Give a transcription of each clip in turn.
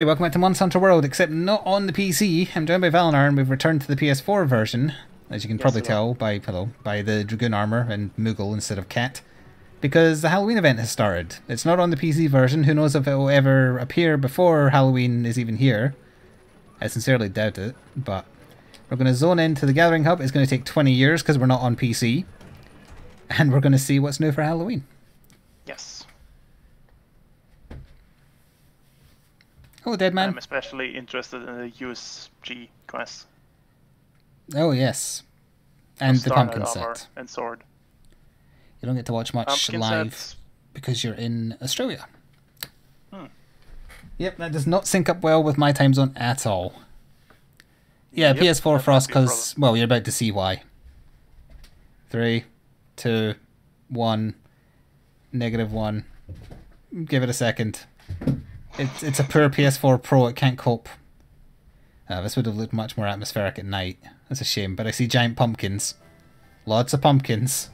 Hey, welcome back to Monster Hunter World, except not on the PC. I'm joined by Valinar, and we've returned to the PS4 version, as you can probably tell by the Dragoon armor and Moogle instead of Cat, because the Halloween event has started. It's not on the PC version. Who knows if it will ever appear before Halloween is even here? I sincerely doubt it, but we're going to zone into the Gathering Hub. It's going to take 20 years because we're not on PC, and we're going to see what's new for Halloween. Yes. Oh, dead man. I'm especially interested in the USG quest. Oh, yes. And the pumpkin set. And sword. You don't get to watch much Pumpkin live sets. because you're in Australia. Yep, that does not sync up well with my time zone at all. Yeah, Yep, PS4 Frost, because, well, you're about to see why. 3, 2, 1, -1. Give it a second. It's a poor PS4 Pro, it can't cope. This would have looked much more atmospheric at night. That's a shame, but I see giant pumpkins. Lots of pumpkins.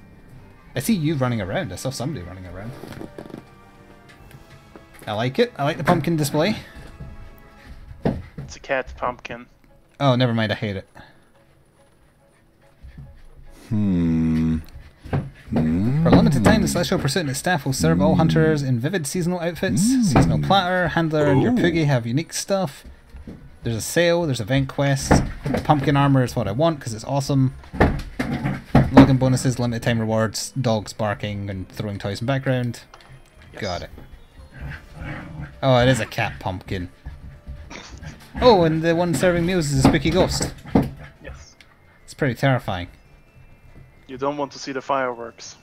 I see you running around. I saw somebody running around. I like it. I like the pumpkin display. It's a cat pumpkin. Oh, never mind. I hate it. For a limited time, the Celestial Pursuit and its staff will serve all hunters in vivid seasonal outfits. Seasonal Platter, Handler, and your Poogie have unique stuff. There's a sale, there's event quests. Pumpkin armor is what I want because it's awesome. Login bonuses, limited time rewards, dogs barking and throwing toys in background. Yes. Got it. Oh, it is a cat pumpkin. Oh, and the one serving meals is a spooky ghost. Yes. It's pretty terrifying. You don't want to see the fireworks.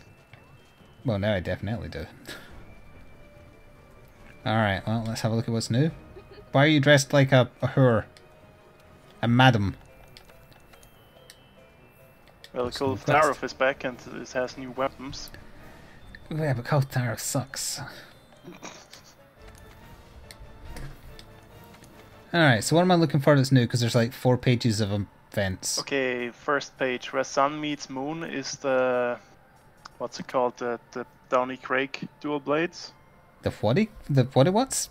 Well, now I definitely do. Alright, well, let's have a look at what's new. Why are you dressed like a her? A madam? Well, Cult Tarif is back and it has new weapons. Yeah, but Cult Tarif sucks. Alright, so what am I looking for that's new? Because there's like 4 pages of events. Okay, first page, where Sun meets Moon is the... What's it called? The Downy Craig dual blades? The whatty? The what's?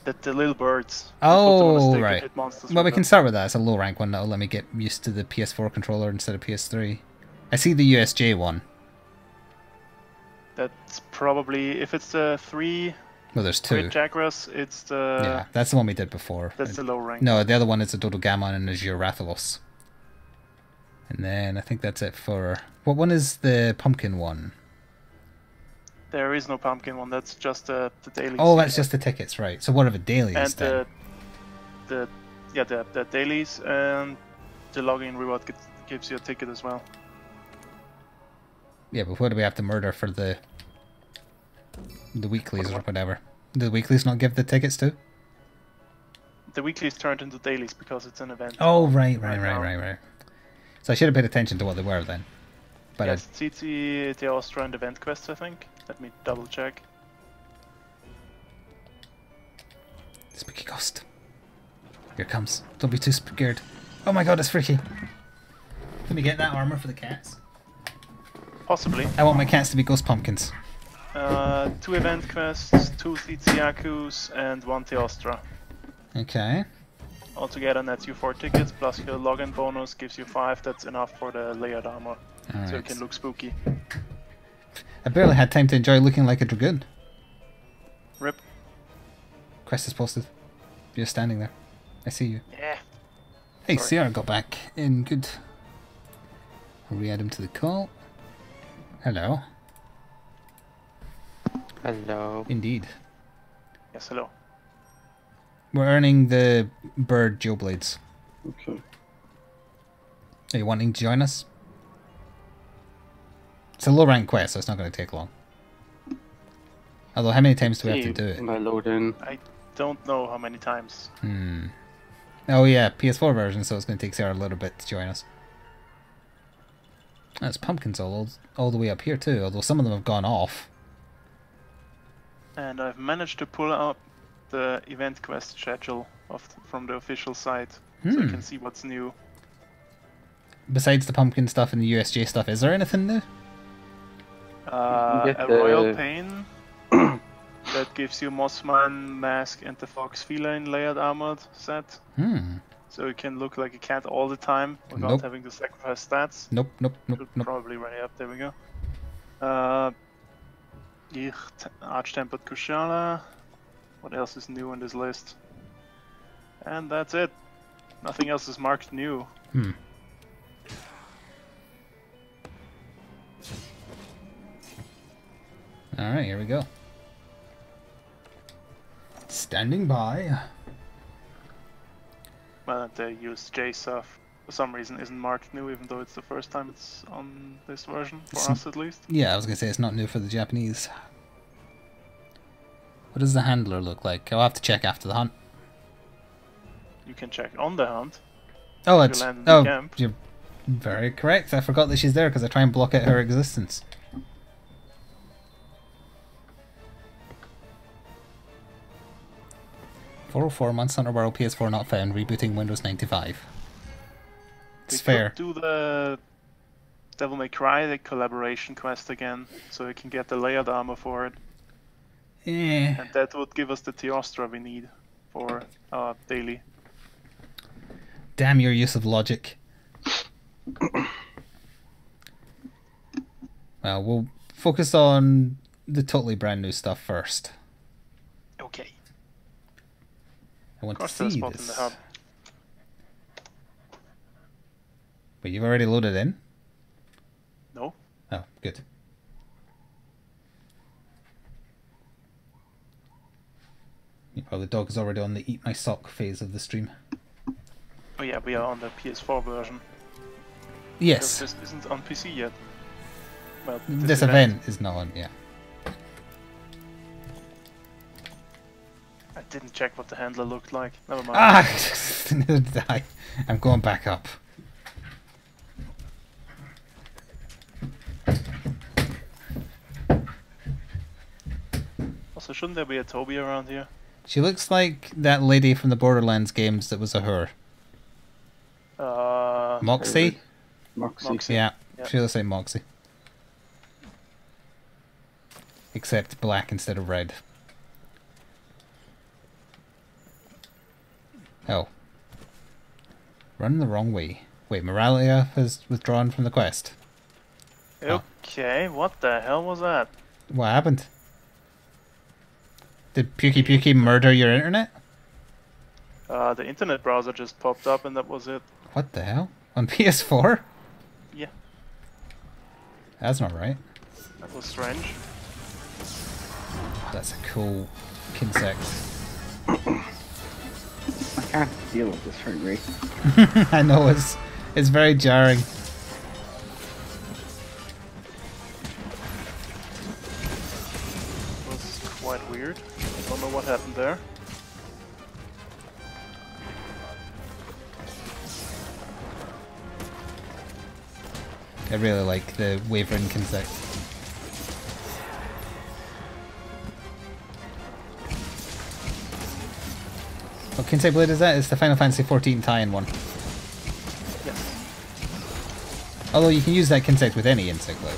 The little birds. Oh, right. Well, we can start with that. It's a low rank one that'll let me get used to the PS4 controller instead of PS3. I see the USJ one. That's probably... If it's the 3... Well, there's 2. Great Jaguars, it's the... Yeah, that's the one we did before. That's the low rank. No, the other one is the Dodo Gammon and Azure Rathalos. And then I think that's it for... What one is the pumpkin one? There is no pumpkin one, that's just the dailies. Oh, that's just the tickets, right. So what are the dailies and then? the dailies and the login reward gives you a ticket as well. Yeah, but what do we have to murder for the weeklies or whatever? Do the weeklies not give the tickets too? The weeklies turned into dailies because it's an event. Oh, right. So I should have paid attention to what they were then. But yes, TT, Teostra and event quests, I think. Let me double check. Spooky ghost. Here it comes. Don't be too scared. Oh my god, it's freaky. Can we get that armor for the cats? Possibly. I want my cats to be ghost pumpkins. 2 event quests, 2 Tsiakus, and 1 Teostra. Okay. Altogether nets you 4 tickets, plus your login bonus gives you 5. That's enough for the layered armor. All so right. it can look spooky. I barely had time to enjoy looking like a dragoon. RIP. Quest is posted. You're standing there. I see you. Yeah. Hey, Sorry. Sierra got back in good. I'll re-add him to the call. Hello. Hello. Indeed. Yes, hello. We're earning the bird Joe Blades. Okay. Are you wanting to join us? It's a low rank quest, so it's not going to take long. Although, how many times do we have to do it? My load in. I don't know how many times. Oh yeah, PS4 version, so it's going to take Sarah a little bit to join us. There's pumpkins all the way up here too, although some of them have gone off. And I've managed to pull up the event quest schedule from the official site, so you can see what's new. Besides the pumpkin stuff and the USJ stuff, is there anything new? A Royal Pain, that gives you Mossman Mask and the Fox Feline layered armored set. So you can look like a cat all the time without having to sacrifice stats. Nope. Should probably run it up. There we go. Arch-Tempered Kushala. What else is new on this list? And that's it. Nothing else is marked new. Alright, here we go. Standing by. Well, the used J stuff for some reason isn't marked new, even though it's the first time it's on this version, for us at least. Yeah, I was gonna say it's not new for the Japanese. What does the handler look like? I'll have to check after the hunt. You can check on the hunt. Oh, it's camp. You're very correct. I forgot that she's there because I try and block out her existence. $404 Monster Hunter World PS4 not found. Rebooting Windows 95. It's fair. Do the Devil May Cry the collaboration quest again, so we can get the layered armor for it. Yeah. And that would give us the Teostra we need for our daily. Damn your use of logic. Well, we'll focus on the totally brand new stuff first. Okay. I want to see spot this. in the hub. But you've already loaded in? No. Oh, good. Oh, the dog is already on the eat my sock phase of the stream. Oh yeah, we are on the PS4 version. Yes. This isn't on PC yet. Well, this event is not on, yeah. I didn't check what the handler looked like. Never mind. Ah! Neither did I. I'm going back up. Also, shouldn't there be a Toby around here? She looks like that lady from the Borderlands games that was a her. Moxie? Moxie. Yeah, she looks like Moxie. Except black instead of red. Oh. Run the wrong way. Wait, Moralia has withdrawn from the quest. Okay, what the hell was that? What happened? Did Pukey Pukey murder your internet? The internet browser just popped up and that was it. What the hell? On PS4? Yeah. That's not right. That was strange. That's a cool insect. I can't deal with this frame rate. I know, it's very jarring. It was quite weird. I don't know what happened there. I really like the wavering insect. What Kinsey Blade is that? It's the Final Fantasy XIV tie-in one. Yes. Although you can use that insect with any insect blade.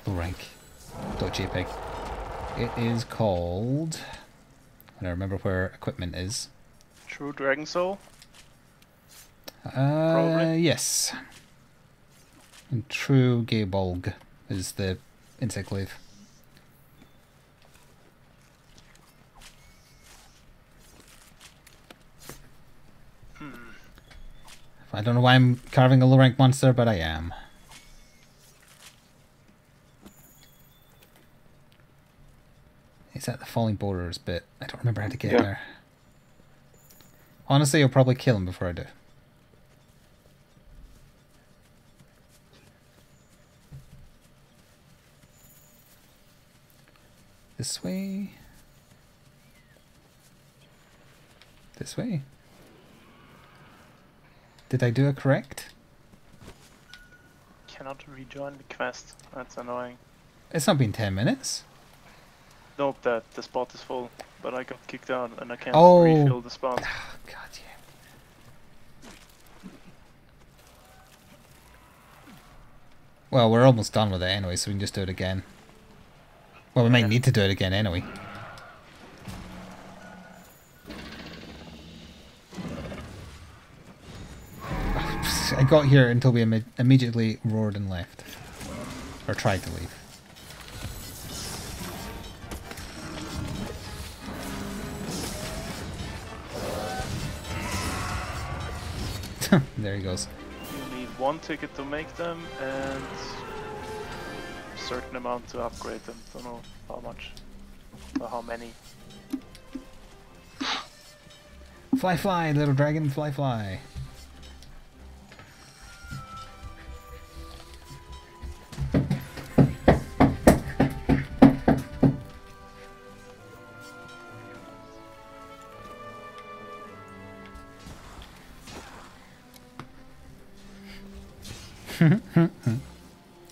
Rank. .jpg. It is called... I don't remember where equipment is. True Dragon Soul? Probably. Yes. And True Gaybolg is the insect glaive. I don't know why I'm carving a low rank monster, but I am. Is that the falling borders bit? I don't remember how to get there. Honestly, I'll probably kill him before I do. This way. This way. Did I do it correct? Cannot rejoin the quest. That's annoying. It's not been 10 minutes. Nope, the spot is full. But I got kicked out and I can't Oh. refill the spot. Oh, God, yeah. Well, we're almost done with it anyway, so we can just do it again. Well, we might need to do it again anyway. I got here until we immediately roared and left. Or tried to leave. There he goes. You need 1 ticket to make them and a certain amount to upgrade them. Don't know how much or how many. Fly, fly, little dragon, fly, fly.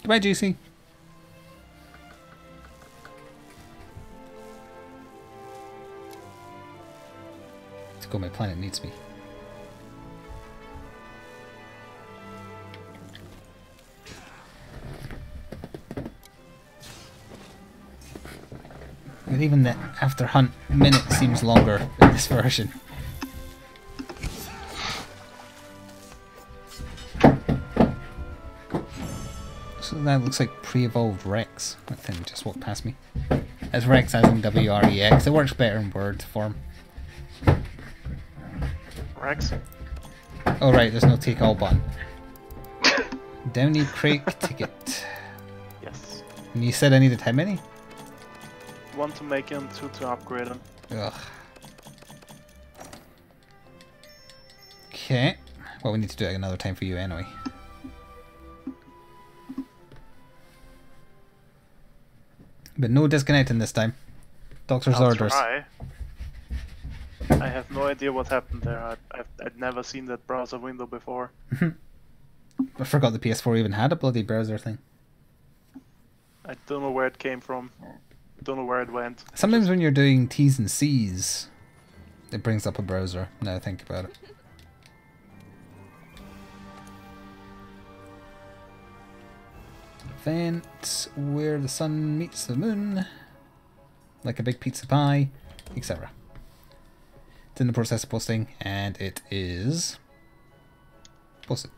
Goodbye, Juicy. Let's go, my planet needs me. And even the after hunt minute seems longer in this version. So that looks like pre-evolved Rex. That thing just walked past me. As Rex as in W-R-E-X. It works better in word form. Rex? Oh right, there's no take all button. Downey Crake ticket. Yes. And you said I needed how many? 1 to make them, 2 to upgrade them. Ugh. Okay. Well, we need to do it another time for you anyway. But no disconnecting this time. Doctor's orders. Try. I have no idea what happened there. I'd never seen that browser window before. I forgot the PS4 even had a bloody browser thing. I don't know where it came from. Don't know where it went. Sometimes when you're doing T's and C's, it brings up a browser, now I think about it. Event where the sun meets the moon, like a big pizza pie, etc. It's in the process of posting, and it is posted.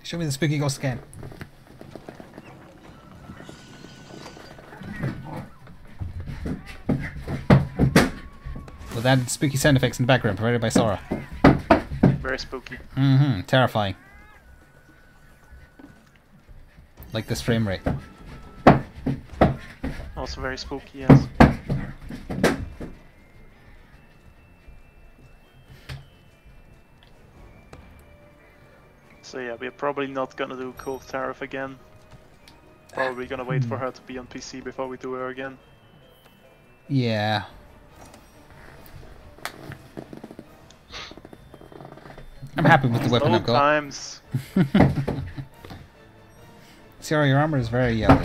Show me the spooky ghost again. With added spooky sound effects in the background provided by Sora. Very spooky. Mm-hmm. Terrifying. Like this frame rate. Also very spooky, yes. So yeah, we're probably not gonna do Cove Tariff again. Probably gonna wait for her to be on PC before we do her again. Yeah. I'm happy with the weapon I've got. Times. Sierra, your armor is very yellow.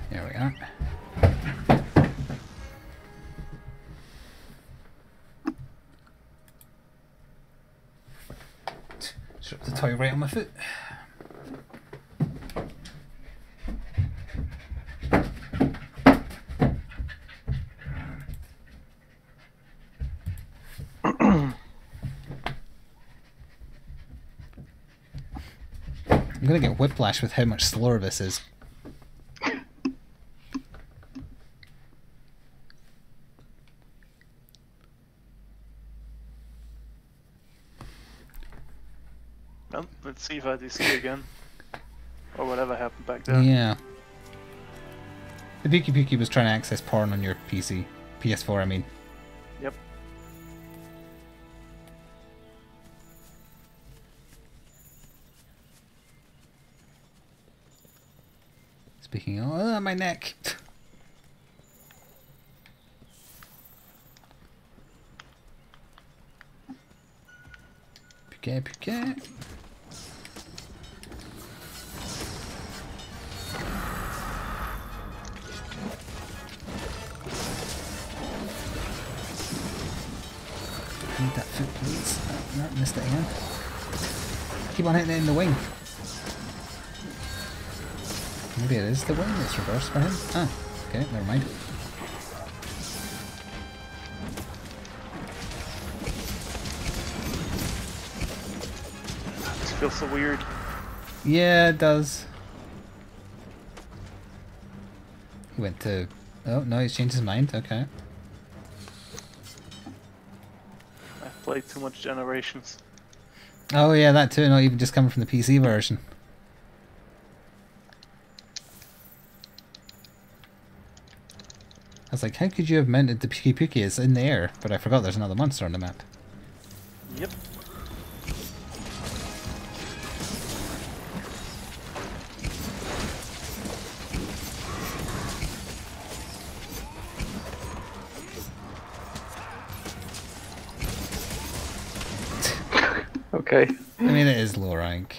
There we are. Strip the toy right on my foot. I'm gonna get whiplash with how much slower this is. Well, let's see if I DC again. Or whatever happened back there. Yeah. The Pookie Pookie was trying to access porn on your PC. PS4, I mean. Yep. Speaking of, my neck. Pookie Pookie. Need that foot, please. No, missed it again. Keep on hitting it in the wing. Maybe it is the wing that's reversed for him. Ah, okay, never mind. This feels so weird. Yeah, it does. He went to... Oh, no, he's changed his mind. Okay. I've played too much Generations. Oh, yeah, that too. Not even just coming from the PC version. I was like, how could you have mounted the Puki Puki? It's in the air, but I forgot there's another monster on the map. Yep. Okay. I mean, it is low rank.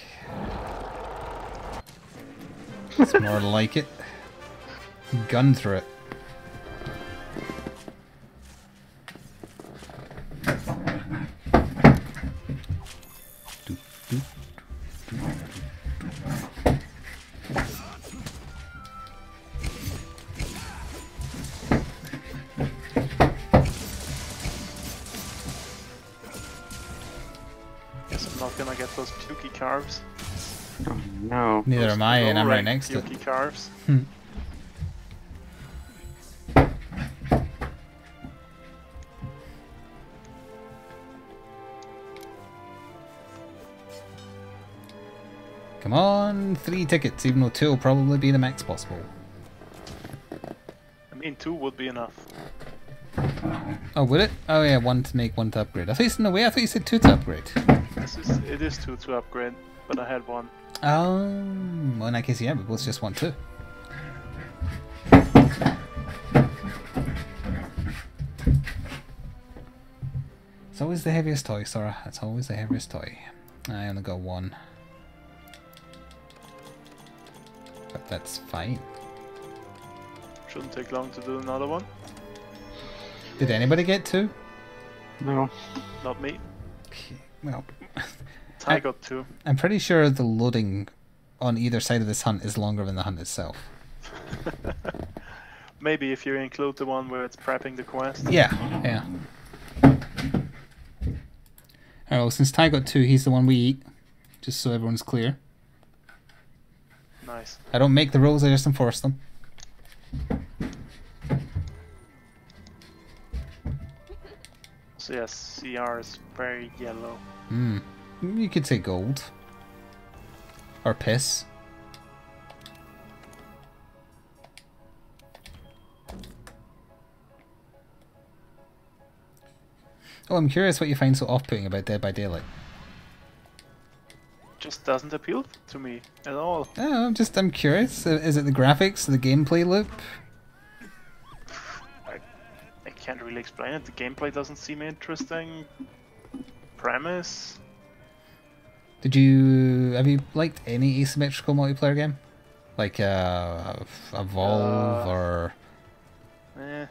It's more like it. Gun through it. Guess I'm not gonna get those Puki carves. Oh, no. Neither Those am I, and I'm right low-rank next to it. Puki carves. Come on, 3 tickets, even though 2 will probably be the max possible. I mean, 2 would be enough. Oh, would it? Oh yeah, 1 to make, 1 to upgrade. I thought you said, no way, I thought you said 2 to upgrade. It is 2 to upgrade, but I had 1. Oh, well in that case, yeah, we both just want 2. It's always the heaviest toy, Sora. It's always the heaviest toy. I only got 1. But that's fine. Shouldn't take long to do another one. Did anybody get 2? No. Not me. Okay, well, I got 2. I'm pretty sure the loading on either side of this hunt is longer than the hunt itself. Maybe if you include the one where it's prepping the quest. Yeah, yeah. Alright, well, since Ty got 2, he's the one we eat. Just so everyone's clear. Nice. I don't make the rules, I just enforce them. So yes, CR is very yellow. Hmm. You could say gold. Or piss. Oh, I'm curious what you find so off-putting about Dead by Daylight. Just doesn't appeal to me at all. Oh, I'm curious. Is it the graphics, the gameplay loop? I can't really explain it. The gameplay doesn't seem interesting. Premise. Have you liked any asymmetrical multiplayer game? Like Evolve or... Eh.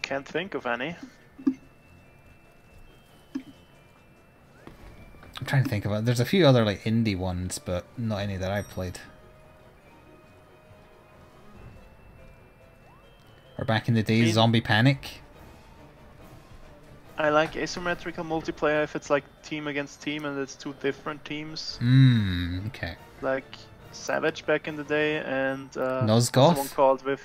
Can't think of any. I'm trying to think of it. There's a few other like indie ones, but not any that I've played. Or back in the day, Zombie Panic. I like asymmetrical multiplayer if it's like team against team and it's 2 different teams. Okay. Like Savage back in the day and Nosgoth? someone called with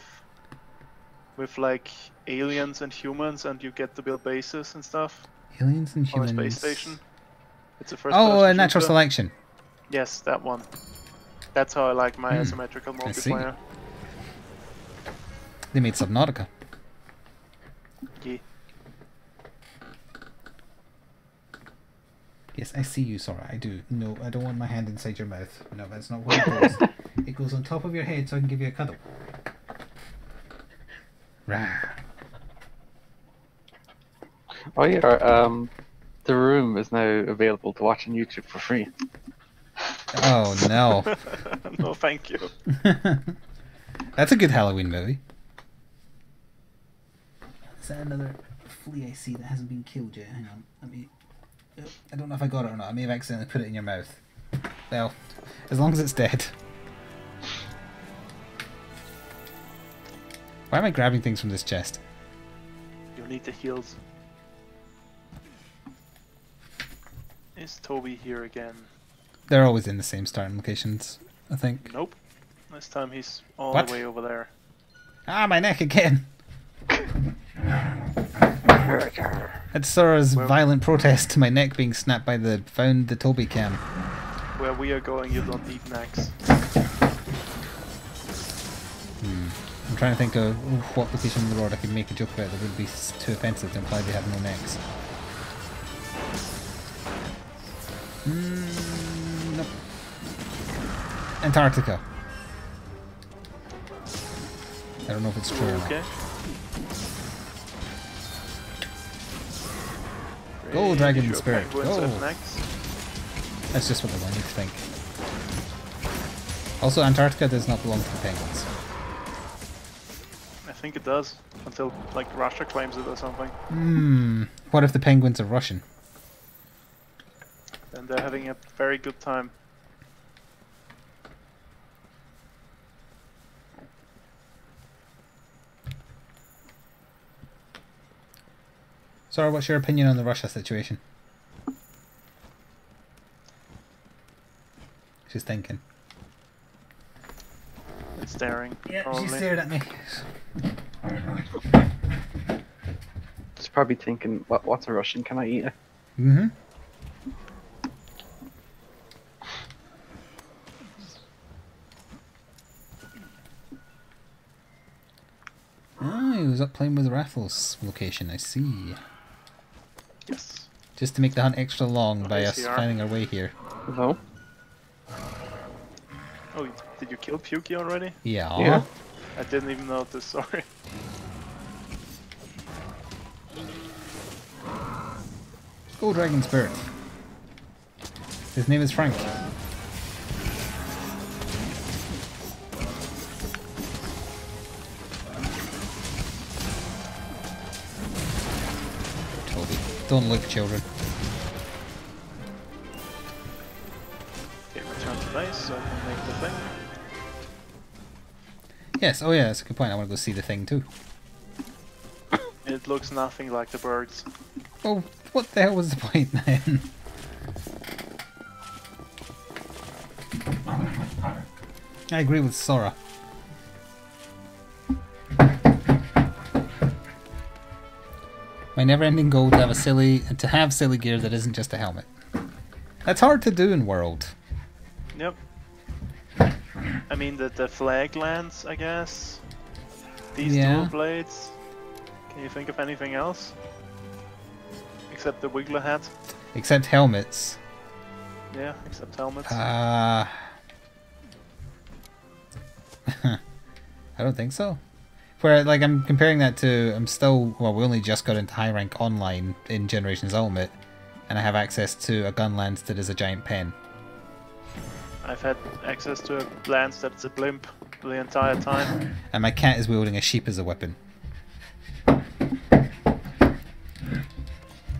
like aliens and humans and you get to build bases and stuff. Aliens and On a humans. space station. It's a first Natural Selection. Yes, that one. That's how I like my asymmetrical I see. multiplayer. They made Subnautica. Yeah. Yes, I see you, Sora. I do. No, I don't want my hand inside your mouth. No, that's not where it goes. It goes on top of your head so I can give you a cuddle. Rah. Oh yeah, the room is now available to watch on YouTube for free. Oh no. No, thank you. That's a good Halloween movie. Is that another flea I see that hasn't been killed yet? Hang on, let me... I don't know if I got it or not. I may have accidentally put it in your mouth. Well, as long as it's dead. Why am I grabbing things from this chest? You need the heals. Is Toby here again? They're always in the same starting locations, I think. Nope. This time he's all What? the way over there. Ah, my neck again! That's Sora's violent protest to my neck being snapped by the found the Toby cam. Where we are going, you don't need necks. I'm trying to think of what location in the world I could make a joke about that would be too offensive to imply they have no necks. Nope. Antarctica. I don't know if it's true or not. Okay. Go, Dragon Sure, Spirit, penguins go! have necks. That's just what they want you to think. Also, Antarctica does not belong to the penguins. I think it does. Until, like, Russia claims it or something. What if the penguins are Russian? Then they're having a very good time. Sora, what's your opinion on the Russia situation? She's thinking. It's staring. Yeah, probably. she stared at me. She's probably thinking, what's a Russian? Can I eat it? Mm-hmm. Ah, he was up playing with Raffles location, I see. Yes. Just to make the hunt extra long by yes, us you are. finding our way here. No. Oh, did you kill Pukey already? Yeah. Yeah. I didn't even notice, sorry. Go, Dragon Spirit. His name is Frank. Toby, don't look, children. Okay, return to base so I can make the thing. Yes, oh yeah, that's a good point. I want to go see the thing too. It looks nothing like the birds. Oh, what the hell was the point then? I agree with Sora. My never-ending goal to have silly gear that isn't just a helmet. That's hard to do in World. Yep. I mean the flag lands, I guess. These dual blades. Can you think of anything else? Except the Wiggler hat. Except helmets. Yeah, except helmets. I don't think so. Where, like, I'm comparing that to, we only just got into high rank online in Generations Ultimate, and I have access to a gun lance that is a giant pen. I've had access to a lance that's a blimp the entire time. And my cat is wielding a sheep as a weapon.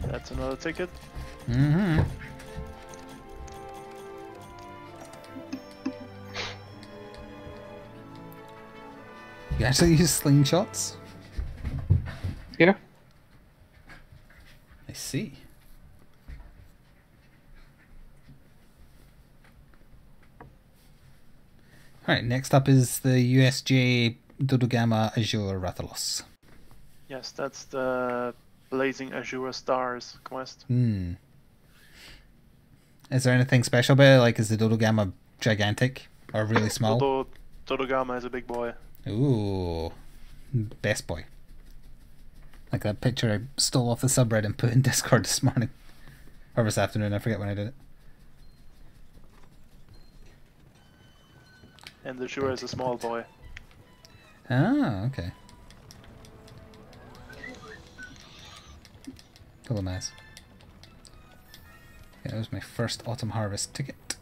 That's another ticket. Mm-hmm. You actually use slingshots? Yeah. I see. Alright, next up is the USJ Dodogama Azure Rathalos. Yes, that's the Blazing Azure Stars quest. Is there anything special about it? Like, is the Dodogama gigantic? Or really small? Dodogama is a big boy. Ooh. Best boy. Like that picture I stole off the subreddit and put in Discord this morning. Or this afternoon, I forget when I did it. And the Azure is a small boy. Ah, okay. Cool mass. Okay, that was my first Autumn Harvest ticket.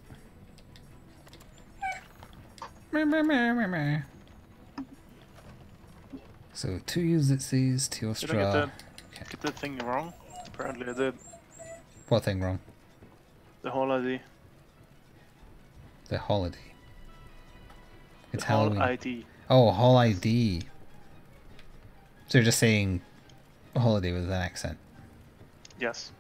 So So 2 use it sees Did I Teostra. get the thing wrong? Apparently I did. What thing wrong? The whole ID. The holiday. It's The whole Halloween. ID. Oh, Hall ID. So you're just saying holiday with an accent. Yes.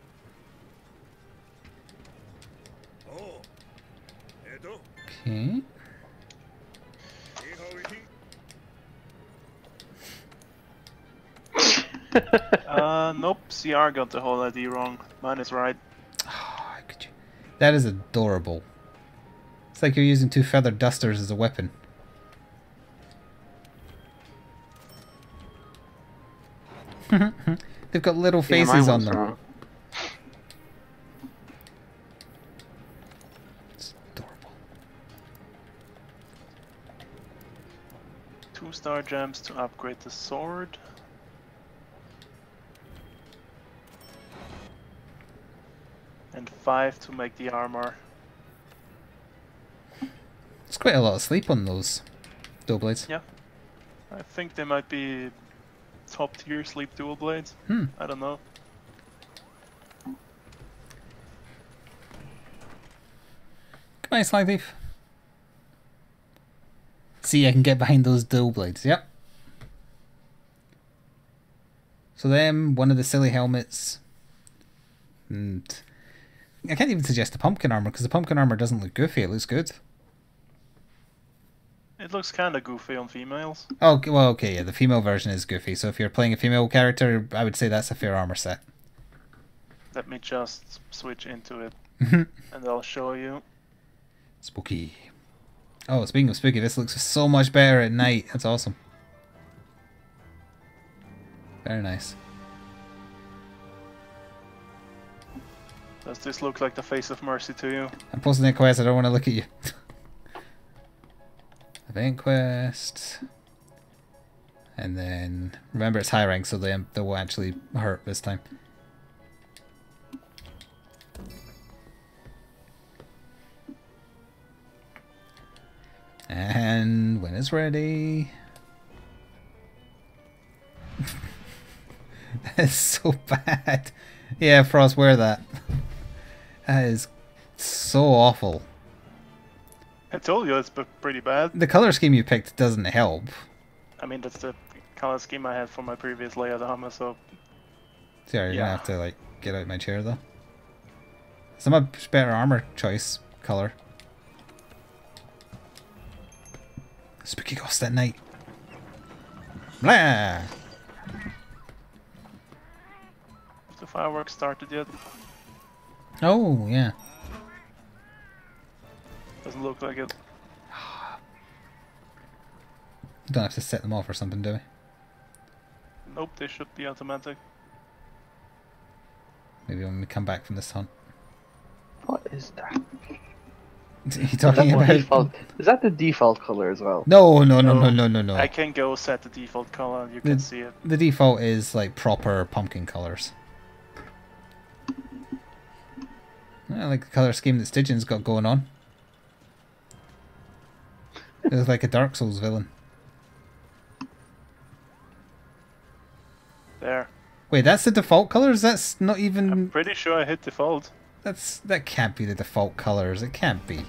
Okay. Nope. CR got the whole ID wrong. Mine is right. Oh, could you... That is adorable. It's like you're using 2 feathered dusters as a weapon. They've got little faces on them. Wrong. It's adorable. 2-star gems to upgrade the sword. And 5 to make the armor. It's quite a lot of sleep on those dual blades. Yeah. I think they might be top tier sleep dual blades. I don't know. Come on, Slag Thief. See, I can get behind those dual blades. Yep. So them, one of the silly helmets. And I can't even suggest the pumpkin armor because the pumpkin armor doesn't look goofy. It looks good. It looks kinda goofy on females. Oh, well, okay, yeah, the female version is goofy. So if you're playing a female character, I would say that's a fair armor set. Let me just switch into it and I'll show you. Spooky. Oh, speaking of spooky, this looks so much better at night. That's awesome. Very nice. Does this look like the face of mercy to you? I'm posting a quest, I don't want to look at you. Event quest. And then, remember it's high rank, so they will actually hurt this time. And when it's ready... That is so bad. Yeah, Frost, wear that. That is so awful. I told you it's pretty bad. The color scheme you picked doesn't help. I mean, that's the color scheme I had for my previous layered armor, so... Sorry, you're gonna have to, like, get out my chair, though. It's a much better armor choice color. Spooky ghost at night. Blah! The fireworks started yet? Oh, yeah. Doesn't look like it. Don't have to set them off or something, do we? Nope, they should be automatic. Maybe when we come back from this hunt. What is that? Are you talking about... Default? Is that the default color as well? No. I can go set the default color and you can see it. The default is like proper pumpkin colors. I like the color scheme that Stygian's got going on. It looks like a Dark Souls villain. There. Wait, that's the default colors? That's not even... I'm pretty sure I hit default. That can't be the default colors. It can't be.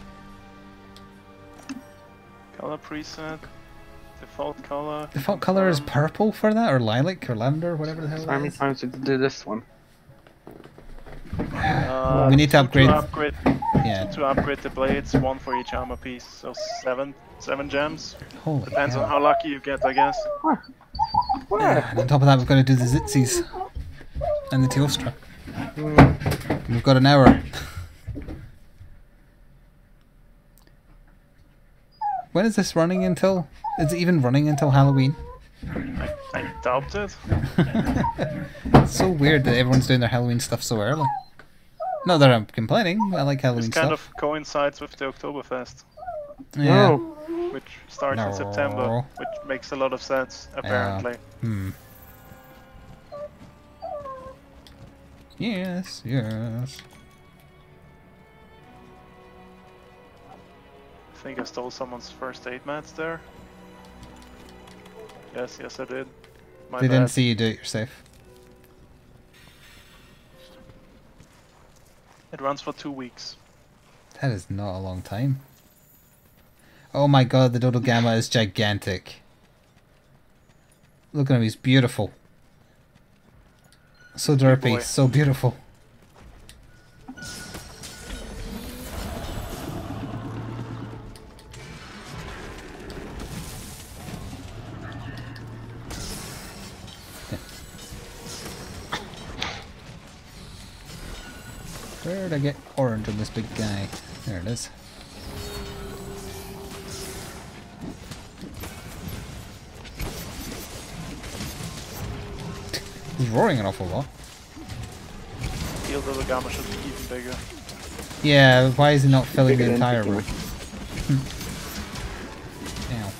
Color preset. Default color. Default color is purple for that? Or lilac? Or lavender? Whatever the hell How that many is. times did you do this one? We need to upgrade... Yeah. To upgrade the blades, 1 for each armor piece. So 7 gems. Holy Depends hell. on how lucky you get, I guess. Yeah, and on top of that, we've got to do the Zitsies. And the Teostra. We've got an hour. When is this running until? Is it even running until Halloween? I doubt it. It's so weird that everyone's doing their Halloween stuff so early. Not that I'm complaining, I like Halloween This kind stuff. of coincides with the Oktoberfest, Yeah. which starts in September, which makes a lot of sense, apparently. Yes, yes. I think I stole someone's first aid mats there. Yes, I did. My They bad. didn't see you do it, you're safe. It runs for 2 weeks. That is not a long time. Oh my god, the Dodo Gamma is gigantic. Look at him, he's beautiful. So Big boy. derpy, so beautiful. Where did I get orange on this big guy? There it is. He's roaring an awful lot. Feel the gamma should be even bigger. Yeah, why is he not filling the Bigger than entire 50. room? Ow.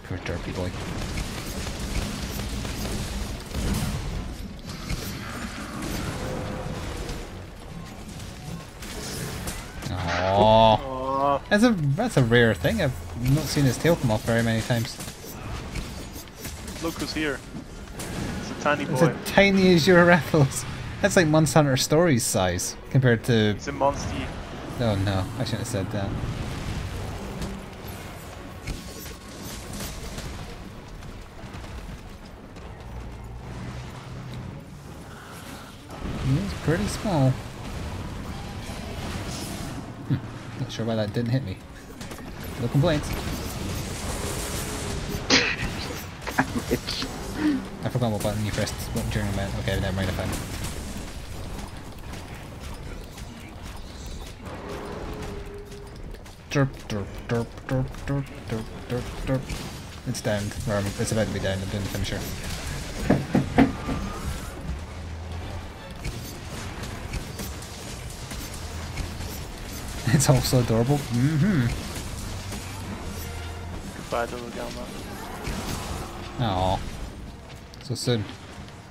Poor derpy boy. Aww. Oh, That's a rare thing. I've not seen his tail come off very many times. look who's here. It's a tiny It's boy. as tiny as your Raffles. That's like Monster Hunter Stories size compared to. It's a monster. Oh no, I shouldn't have said that. He's pretty small. Not sure why that didn't hit me. No complaints. I forgot what button you pressed during the event. Okay, never mind, I found it. Derp, derp, derp, derp, derp, derp, derp, derp. It's downed. Or it's about to be downed. I'm doing the finisher. It's also adorable. Mm-hmm. Goodbye, little gamma. Aww. So soon.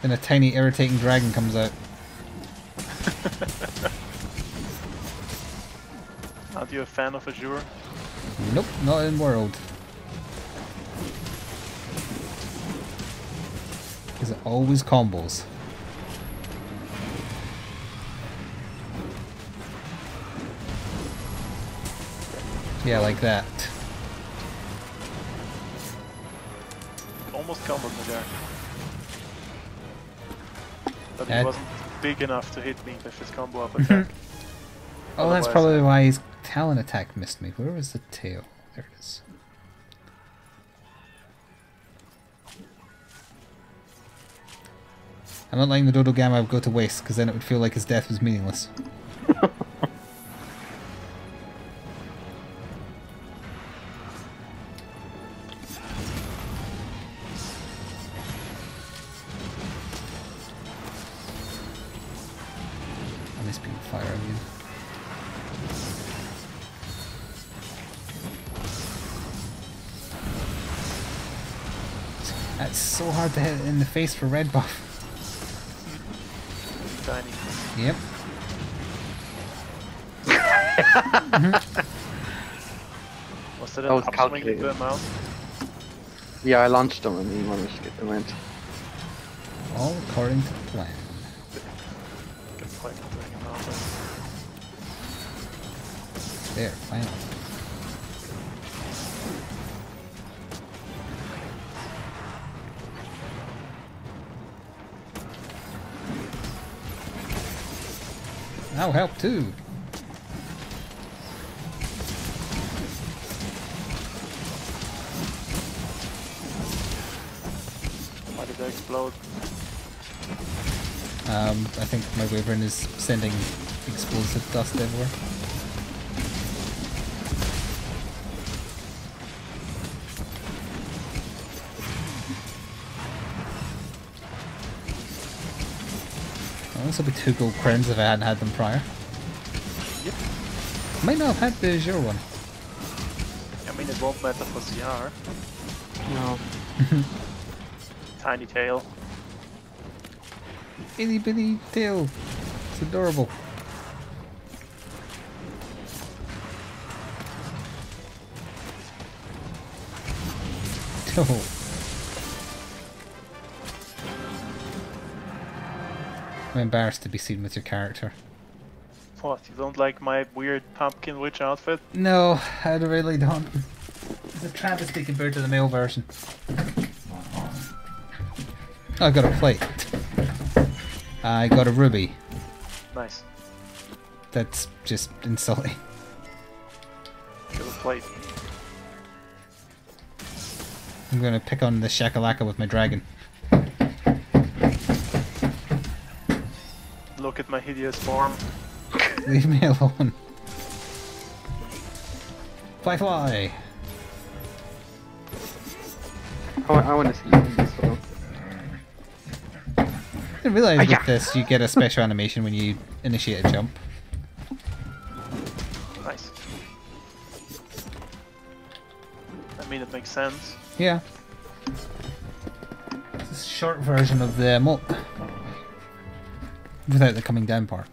Then a tiny irritating dragon comes out. Aren't you a fan of Azure? Nope, not in world. Because it always combos. Yeah, like that. Almost comboed me there. But Yeah. he wasn't big enough to hit me with his combo up attack. Oh, that's Otherwise, probably why his talon attack missed me. Where was the tail? There it is. I'm not letting the Dodo Gamma go to waste, because then it would feel like his death was meaningless. I miss being fire immune. That's so hard to hit in the face for red buff. Tiny. Yep. Was that That an was upswing calculated. into amount? Yeah, I launched him and he managed to get the wind. All according to plan. Get quite doing amount. There, finally. That'll help too. Why did they explode? I think my Wyvern is sending explosive dust everywhere. Well, this will be 2 gold crowns if I hadn't had them prior. Yep. Might not have had the Azure one. I mean, it won't matter for CR. No. Tiny tail. Itty bitty tail. It's adorable. Oh. I'm embarrassed to be seen with your character. What, you don't like my weird pumpkin witch outfit? No, I really don't. It's a travesty compared to the male version. Oh, I got a plate. I got a ruby. Nice. That's just insulting. Get a plate. I'm gonna pick on the shakalaka with my dragon. Look at my hideous form. Leave me alone. Fly, fly! I want to see this one. I didn't realise with this you get a special animation when you initiate a jump. Nice. I mean, it makes sense. Yeah. It's a short version of the emote. Without the coming down part.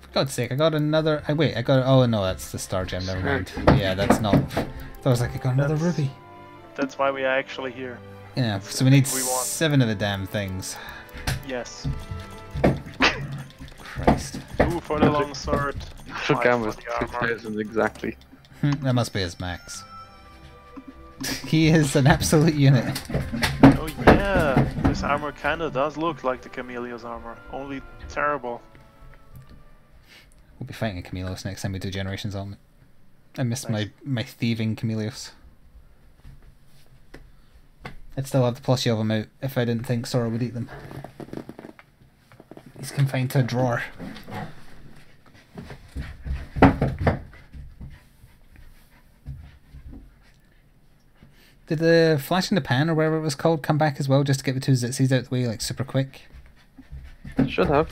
For God's sake, I got another... wait, I got... Oh no, that's the star gem, never mind. Yeah, that's not... I was like, I got another ruby. That's why we are actually here. Yeah, so we need we want. 7 of the damn things. Yes. Christ. 2 for the long sword. Shotgun was for the armor. 2,000 exactly. That must be his max. He is an absolute unit. Oh yeah, this armor kinda does look like the Camellia's armor, only terrible. We'll be fighting a Chameleos next time we do Generations on it. I missed Nice. my thieving Chameleos. I'd still have the plushie of him out if I didn't think Sora would eat them. He's confined to a drawer. Did the flash in the pan or whatever it was called come back as well just to get the 2 Zitsies out of the way like super quick? Should have.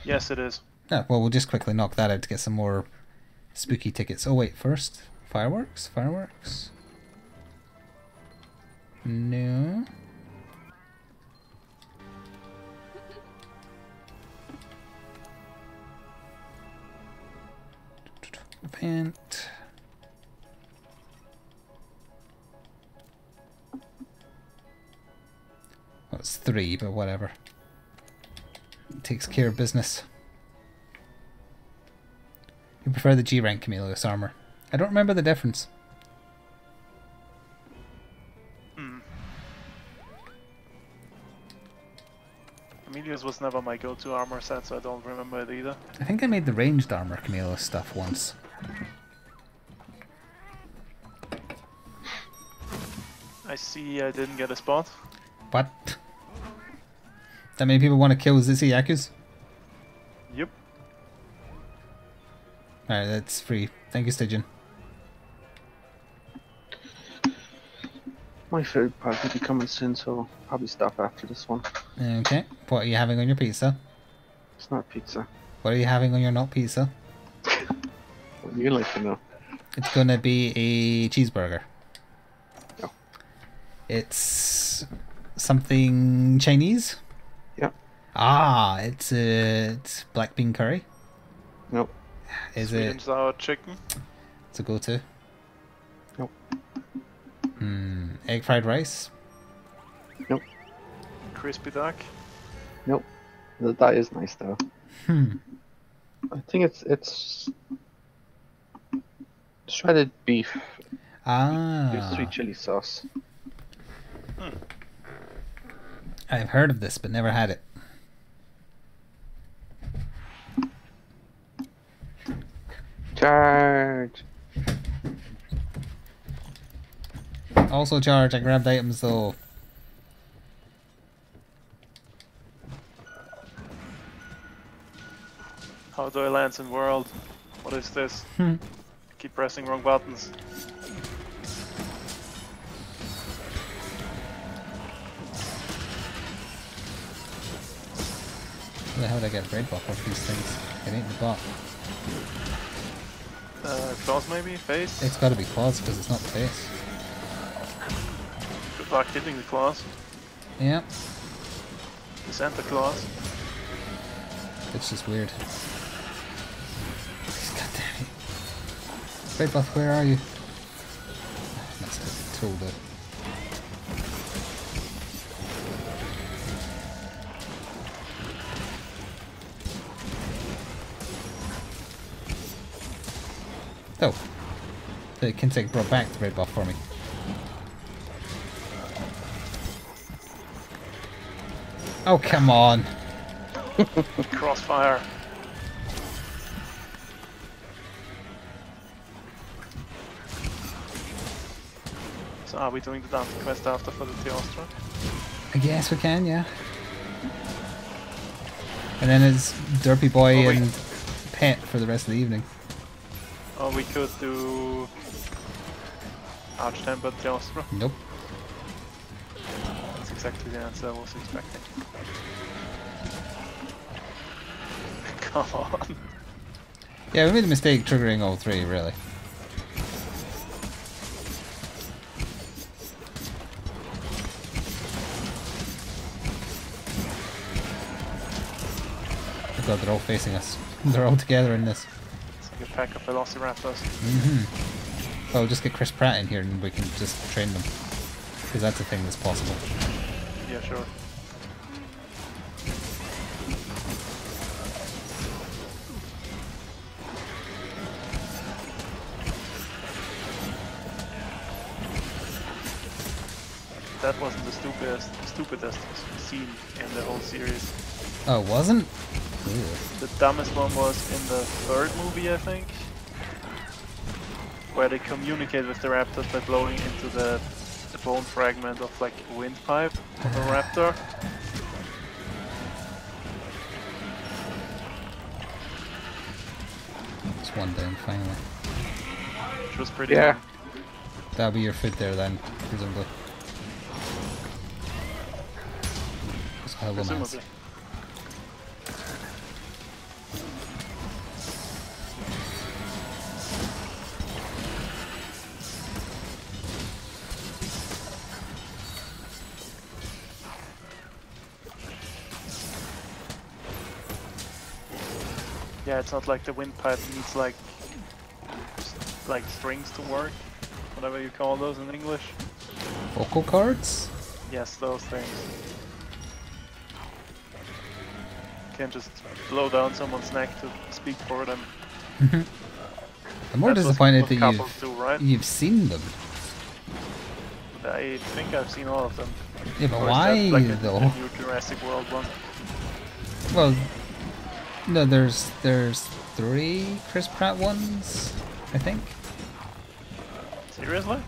Yes, it is. Yeah, well we'll just quickly knock that out to get some more spooky tickets. Oh wait, first fireworks? Fireworks? No. Event. Well, it's 3, but whatever. It takes care of business. You prefer the G rank Camellios armor? I don't remember the difference. Camellia's was never my go-to armor set, so I don't remember it either. I think I made the ranged armor Camellios stuff once. I see I didn't get a spot. What? That many people want to kill Zizzy Yakus? Yep. Alright, that's free. Thank you, Stygian. My food pad will be coming soon, so I'll probably stop after this one. Okay. What are you having on your pizza? It's not pizza. What are you having on your not pizza? What do you like to know? It's gonna be a cheeseburger. No. It's something Chinese? Yeah. Ah, it's black bean curry. Nope. Is Sweet it? and sour chicken. It's a go-to. Nope. Egg fried rice. Nope. Crispy duck. Nope. That is nice though. I think it's shredded beef. With sweet chili sauce. I've heard of this, but never had it. Charge. Also charge, I grabbed items though. How do I land in world? What is this? Keep pressing wrong buttons. Where the hell did I get red buff off these things? It ain't the buff. Claws maybe? Face? It's gotta be claws because it's not the face. Good luck hitting the claws. Yeah, The Santa Claus. it's just weird. God damn it. Great Buff, where are you? That's a tool though. Oh, the Kinsec brought back the red buff for me. Oh, come on. Crossfire. So are we doing the Dante quest after for the Teostra? I guess we can, yeah. And then it's Derpy Boy and Pet for the rest of the evening. Or we could do Arch-Tempered Teostra. Nope. That's exactly the answer I was expecting. Come on. Yeah, we made a mistake triggering all three, really. Oh god, they're all facing us. They're all together in this. It's like a pack of velociraptors. Mm-hmm. Well, just get Chris Pratt in here and we can just train them. Because that's a thing that's possible. Yeah, sure. That wasn't the stupidest scene in the whole series. Oh, it wasn't? Ooh. The dumbest one was in the third movie, I think, where they communicate with the raptors by blowing into the bone fragment of like a windpipe of a raptor. It's one down finally. Which was pretty dumb. That'll be your food there then, presumably. Presumably. Yeah, it's not like the windpipe needs like strings to work, whatever you call those in English. Vocal cords? Yes, those things. Can't just blow down someone's neck to speak for them. I'm more disappointed that right? you've seen them. I think I've seen all of them. Yeah, but Or is why that like though? a new Jurassic World one? Well, no, there's 3 Chris Pratt ones, I think. Seriously?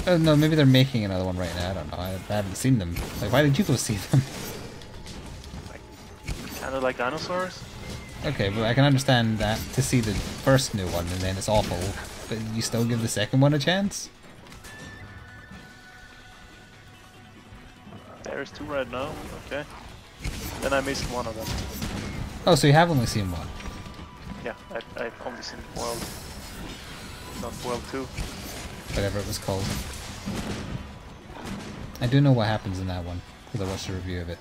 Oh no, maybe they're making another one right now. I don't know. I haven't seen them. Like, why did you go see them? Kind of like dinosaurs? Okay, but I can understand that to see the first new one and then it's awful, but you still give the second one a chance? There's 2 right now. Okay. Then I missed one of them. Oh, so you have only seen one? Yeah, I've only seen World. Not World 2. Whatever it was called. I do know what happens in that one, because I watched a review of it.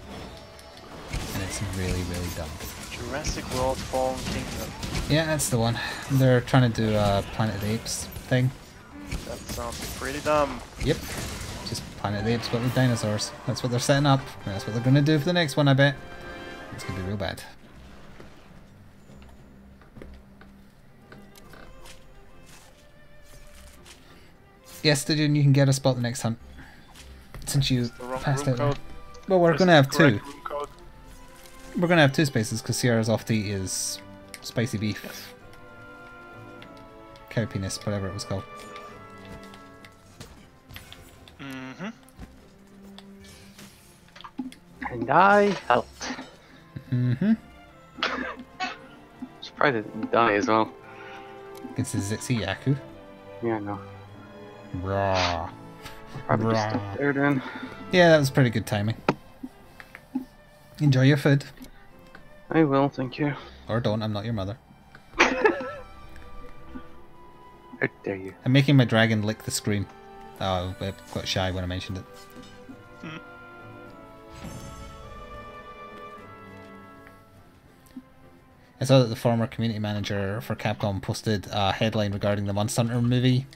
And it's really, really dumb. Jurassic World Fallen Kingdom. Yeah, that's the one. They're trying to do a Planet of the Apes thing. That sounds pretty dumb. Yep. Just Planet of the Apes, but with dinosaurs. That's what they're setting up. And that's what they're going to do for the next one, I bet. It's going to be real bad. Yes, Stygian, you can get a spot the next hunt. Since you passed out there. Well, we're going to have 2. We're going to have 2 spaces because Sierra's off to eat is spicy beef. Yes. Cow penis, whatever it was called. Mm-hmm. And I helped. Mm-hmm. Surprised I didn't die as well. It's a Zitzy Yaku. Yeah, no. Raw. Probably just stood there then. Yeah, that was pretty good timing. Enjoy your food. I will, thank you. Or don't, I'm not your mother. How dare you? I'm making my dragon lick the screen. Oh, I got shy when I mentioned it. I saw that the former community manager for Capcom posted a headline regarding the Monster Hunter movie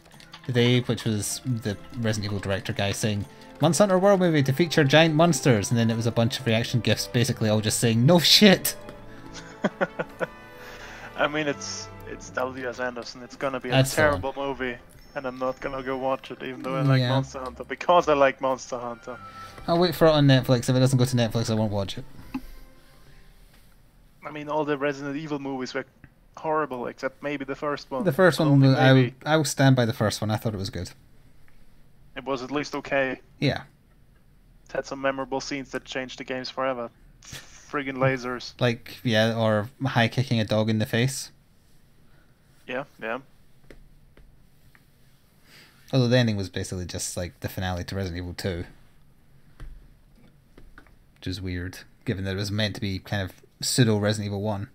today, which was the Resident Evil director guy saying, Monster Hunter World movie to feature giant monsters, and then it was a bunch of reaction gifs basically all just saying, no shit! I mean, it's W.S. Anderson, it's gonna be a terrible movie, and I'm not gonna go watch it even though I like Monster Hunter, because I like Monster Hunter. I'll wait for it on Netflix. If it doesn't go to Netflix, I won't watch it. I mean, all the Resident Evil movies were horrible, except maybe the first one. The first one, I will stand by the first one. I thought it was good. It was at least okay. Yeah. It had some memorable scenes that changed the games forever. Friggin' lasers. Like, yeah, or high kicking a dog in the face. Yeah, yeah. Although the ending was basically just like the finale to Resident Evil 2. Which is weird, given that it was meant to be kind of pseudo Resident Evil 1.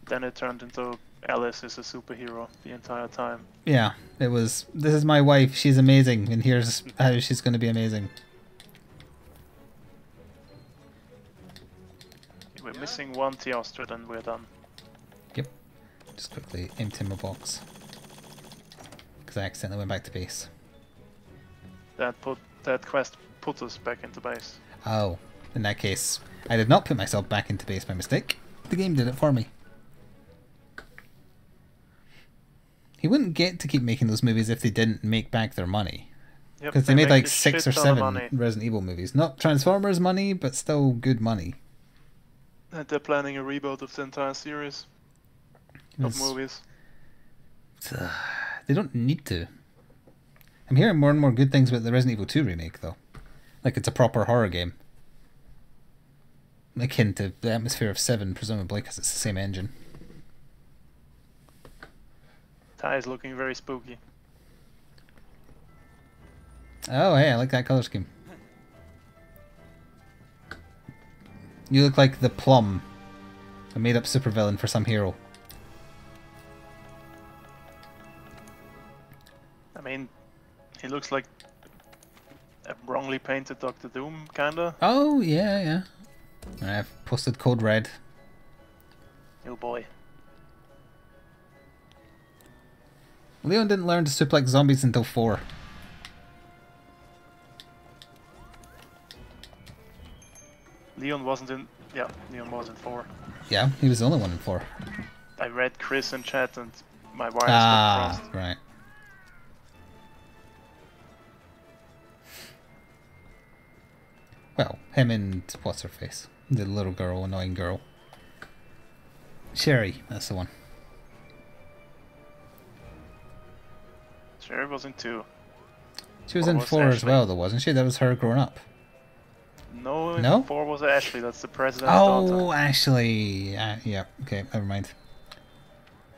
Then it turned into Alice is a superhero the entire time. Yeah, it was, this is my wife, she's amazing, and here's how she's going to be amazing. We're missing one Teostra, then we're done. Yep. Just quickly empty my box. Because I accidentally went back to base. That quest put us back into base. Oh, in that case, I did not put myself back into base by mistake. The game did it for me. He wouldn't get to keep making those movies if they didn't make back their money. Because they made like 6 or 7 Resident Evil movies. Not Transformers money, but still good money. And they're planning a reboot of the entire series of movies. They don't need to. I'm hearing more and more good things about the Resident Evil 2 remake, though. Like it's a proper horror game. Akin to the atmosphere of 7, presumably, because it's the same engine. Ty is looking very spooky. Oh, hey, I like that color scheme. You look like the Plum, a made-up supervillain for some hero. I mean, he looks like a wrongly painted Dr. Doom, kinda. Oh, yeah, yeah. I've posted code red. Oh boy. Leon didn't learn to suplex zombies until 4. Leon wasn't in... Yeah, Leon was in 4. Yeah, he was the only one in 4. I read Chris in chat and my wires got crossed. Right. Well, him and what's her face? The little girl, annoying girl. Sherry, that's the one. Sherry was in 2. She was in 4 as well, though, wasn't she? That was her growing up. No, 4 was Ashley. That's the president's daughter. daughter. Ashley. Yeah, okay, never mind.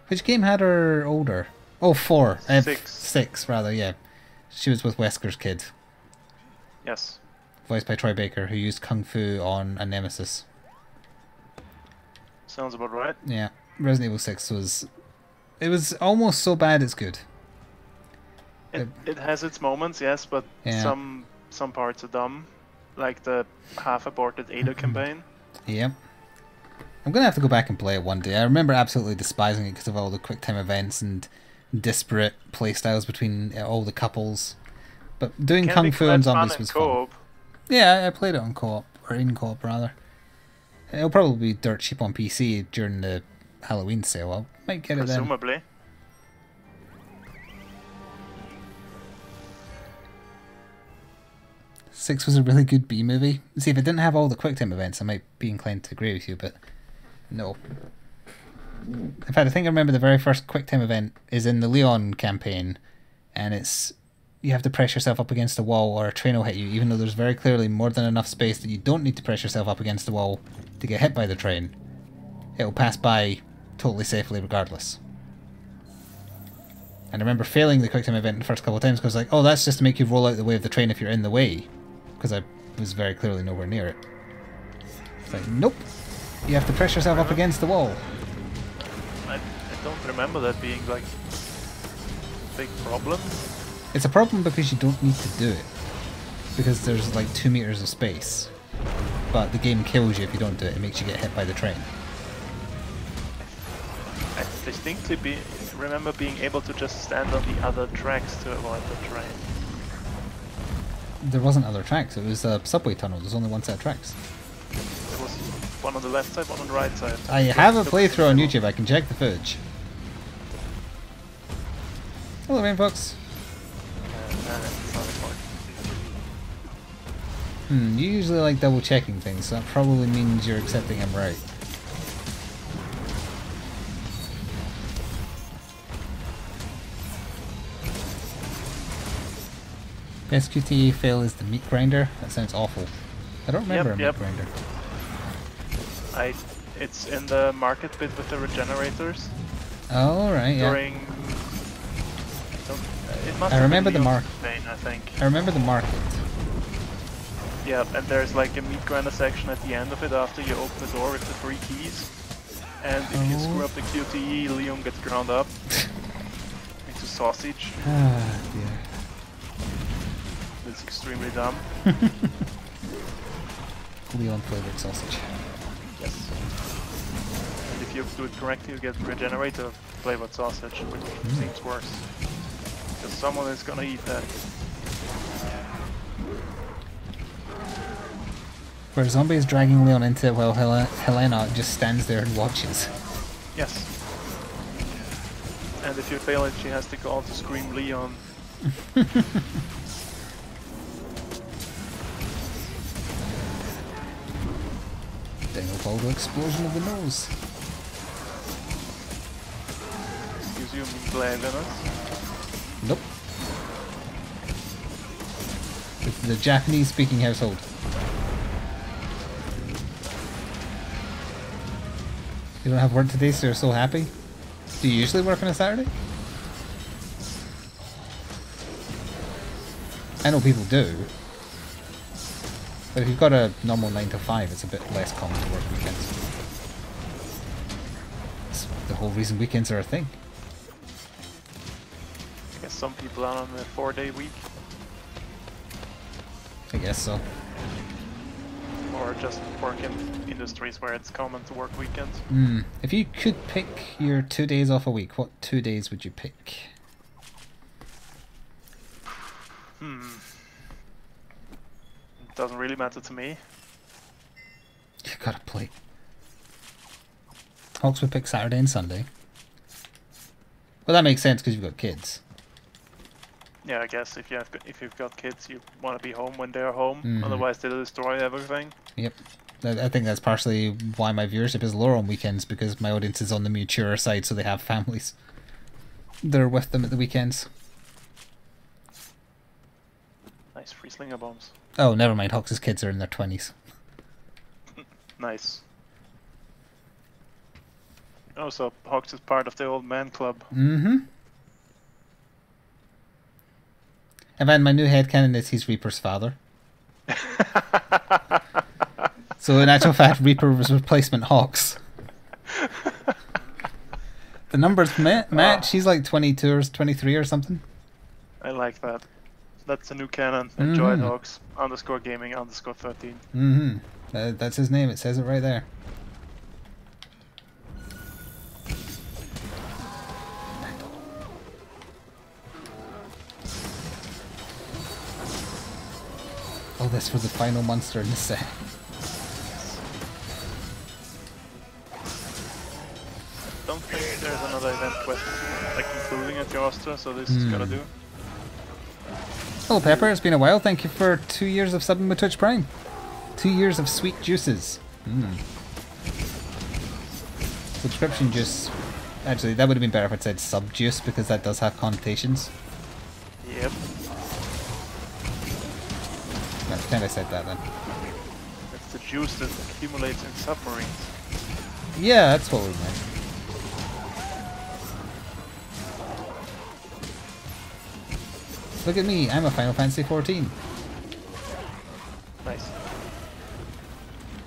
Which game had her older? Oh, 4. 6. 6, rather, yeah. She was with Wesker's kid. Yes. Voiced by Troy Baker, who used Kung Fu on a Nemesis. Sounds about right. Yeah. Resident Evil 6 was... It was almost so bad it's good. It has its moments, yes, but some parts are dumb. Like the half-aborted Ada campaign. Yep. I'm going to have to go back and play it one day. I remember absolutely despising it because of all the quick-time events and disparate playstyles between all the couples. But doing Kung Fu and zombies was fun. Yeah, I played it on co-op, or in co-op rather. It'll probably be dirt cheap on PC during the Halloween sale. I might get it then. Presumably. Six was a really good B movie. See, if it didn't have all the quick time events, I might be inclined to agree with you, but no. In fact, I think I remember the very first quick time event is in the Leon campaign, and it's you have to press yourself up against a wall or a train will hit you, even though there's very clearly more than enough space that you don't need to press yourself up against the wall to get hit by the train. It'll pass by totally safely regardless. And I remember failing the quick time event the first couple of times because like, oh, that's just to make you roll out the way of the train if you're in the way. Because I was very clearly nowhere near it. It's like, nope. You have to press yourself up against the wall. I don't remember that being like a big problem. It's a problem because you don't need to do it. Because there's like 2 meters of space. but the game kills you if you don't do it. It makes you get hit by the train. I distinctly remember being able to just stand on the other tracks to avoid the train. There wasn't other tracks. It was a subway tunnel. There's only one set of tracks. There was one on the left side, one on the right side. I have a playthrough on YouTube. I can check the footage. Hello, Rainfox. You usually like double checking things, so that probably means you're accepting I'm right. Best QTE fail is the meat grinder. That sounds awful. I don't remember a meat grinder. It's in the market bit with the regenerators. Oh right, yeah. During I remember the market. I think. I remember the market. Yeah, and there's like a meat grinder section at the end of it after you open the door with the 3 keys. And if you screw up the QTE, Leon gets ground up into sausage. Ah, dear. It's extremely dumb. Leon flavored sausage. Yes. And if you do it correctly, you get regenerator flavored sausage, which seems worse. Because someone is gonna eat that. Where Zombie is dragging Leon into it while Helena just stands there and watches. Yes. And if you fail it, she has to go on to scream Leon. Dino explosion of the nose. Excuse you, mean Venus? Nope. It's the Japanese speaking household. You don't have work today, so you're so happy? Do you usually work on a Saturday? I know people do. But if you've got a normal 9 to 5, it's a bit less common to work weekends. It's the whole reason weekends are a thing. I guess some people are on a 4-day week. I guess so. Or just work in industries where it's common to work weekends. If you could pick your 2 days off a week, what 2 days would you pick? Doesn't really matter to me. You gotta play. Hawks would pick Saturday and Sunday. Well, that makes sense because you've got kids. Yeah, I guess if you've got kids, you want to be home when they're home. Otherwise, they'll destroy everything. Yep. I think that's partially why my viewership is lower on weekends, because my audience is on the mature side, so they have families. They're with them at the weekends. Nice free slinger bombs. Oh, never mind. Hawks' kids are in their 20s. Nice. Oh, so Hawks is part of the old man club. And then my new headcanon is he's Reaper's father. So in actual fact, Reaper was replacement Hawks. The numbers match. He's like 22 or 23 or something. I like that. That's a new canon. Enjoy Hawks. _gaming _13. That's his name. It says it right there. Oh, that's for the final monster in the set. Don't think there's another event quest like including a Teostra, so this is gonna do. Hello Pepper, it's been a while. Thank you for 2 years of subbing with Twitch Prime. 2 years of sweet juices. Subscription juice. Actually, that would have been better if it said sub juice, because that does have connotations. Yep. I pretend I said that then. It's the juice that accumulates in submarines. Yeah, that's what we meant. Look at me, I'm a Final Fantasy 14. Nice.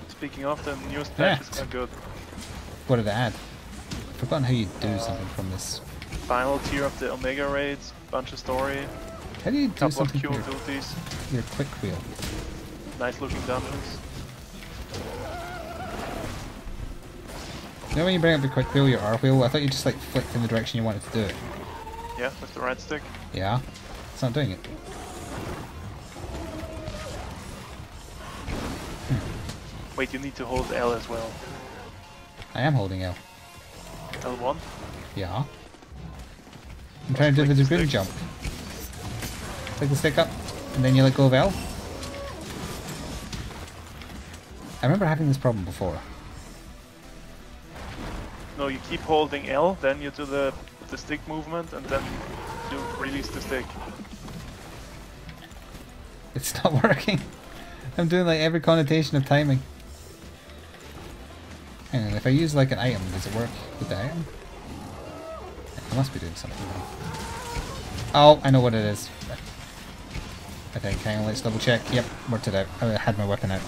Speaking of, the newest patch is quite good. What did it add? I've forgotten how you do something from this. Final tier of the Omega raids, bunch of story. How do you do couple of something cool for abilities. your quick wheel? Nice looking dungeons. know when you bring up your quick wheel, your R wheel, I thought you just like flicked in the direction you wanted to do it. Yeah, with the right stick. Yeah? It's not doing it. Wait, you need to hold L as well. I am holding L. L1? Yeah. I'm trying to do the grid jump. Click the stick up, and then you let go of L. I remember having this problem before. No, you keep holding L, then you do the stick movement, and then you release the stick. It's not working. I'm doing like every connotation of timing. Hang on, if I use like an item, does it work with the item? I must be doing something wrong. Oh, I know what it is. I think. Hang on, let's double check. Yep, worked it out. I had my weapon out.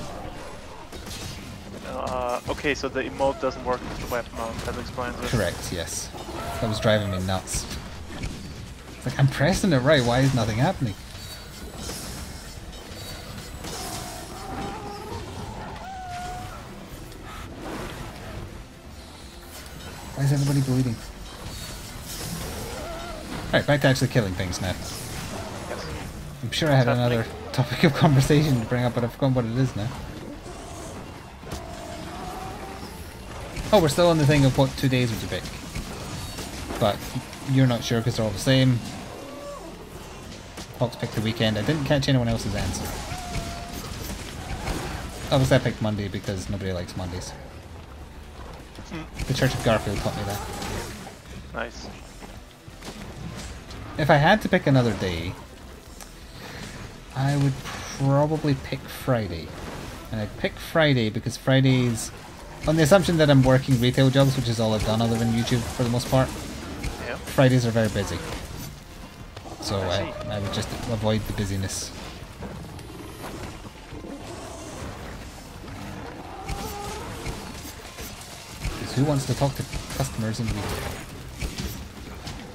Okay, so the emote doesn't work with the weapon mount, that explains it. Correct, yes. That was driving me nuts. It's like, I'm pressing it right, why is nothing happening? Why is everybody bleeding? Alright, back to actually killing things now. Yes. I'm sure I had another topic of conversation to bring up, but I've forgotten what it is now. Oh, we're still on the thing of what 2 days would you pick. But you're not sure because they're all the same. Fox picked the weekend. I didn't catch anyone else's answer. Obviously I picked Monday because nobody likes Mondays. The Church of Garfield taught me that. Nice. If I had to pick another day, I would probably pick Friday. And I'd pick Friday because Fridays, on the assumption that I'm working retail jobs, which is all I've done other than YouTube for the most part, Yeah. Fridays are very busy. So I would just avoid the busyness. Because who wants to talk to customers in retail?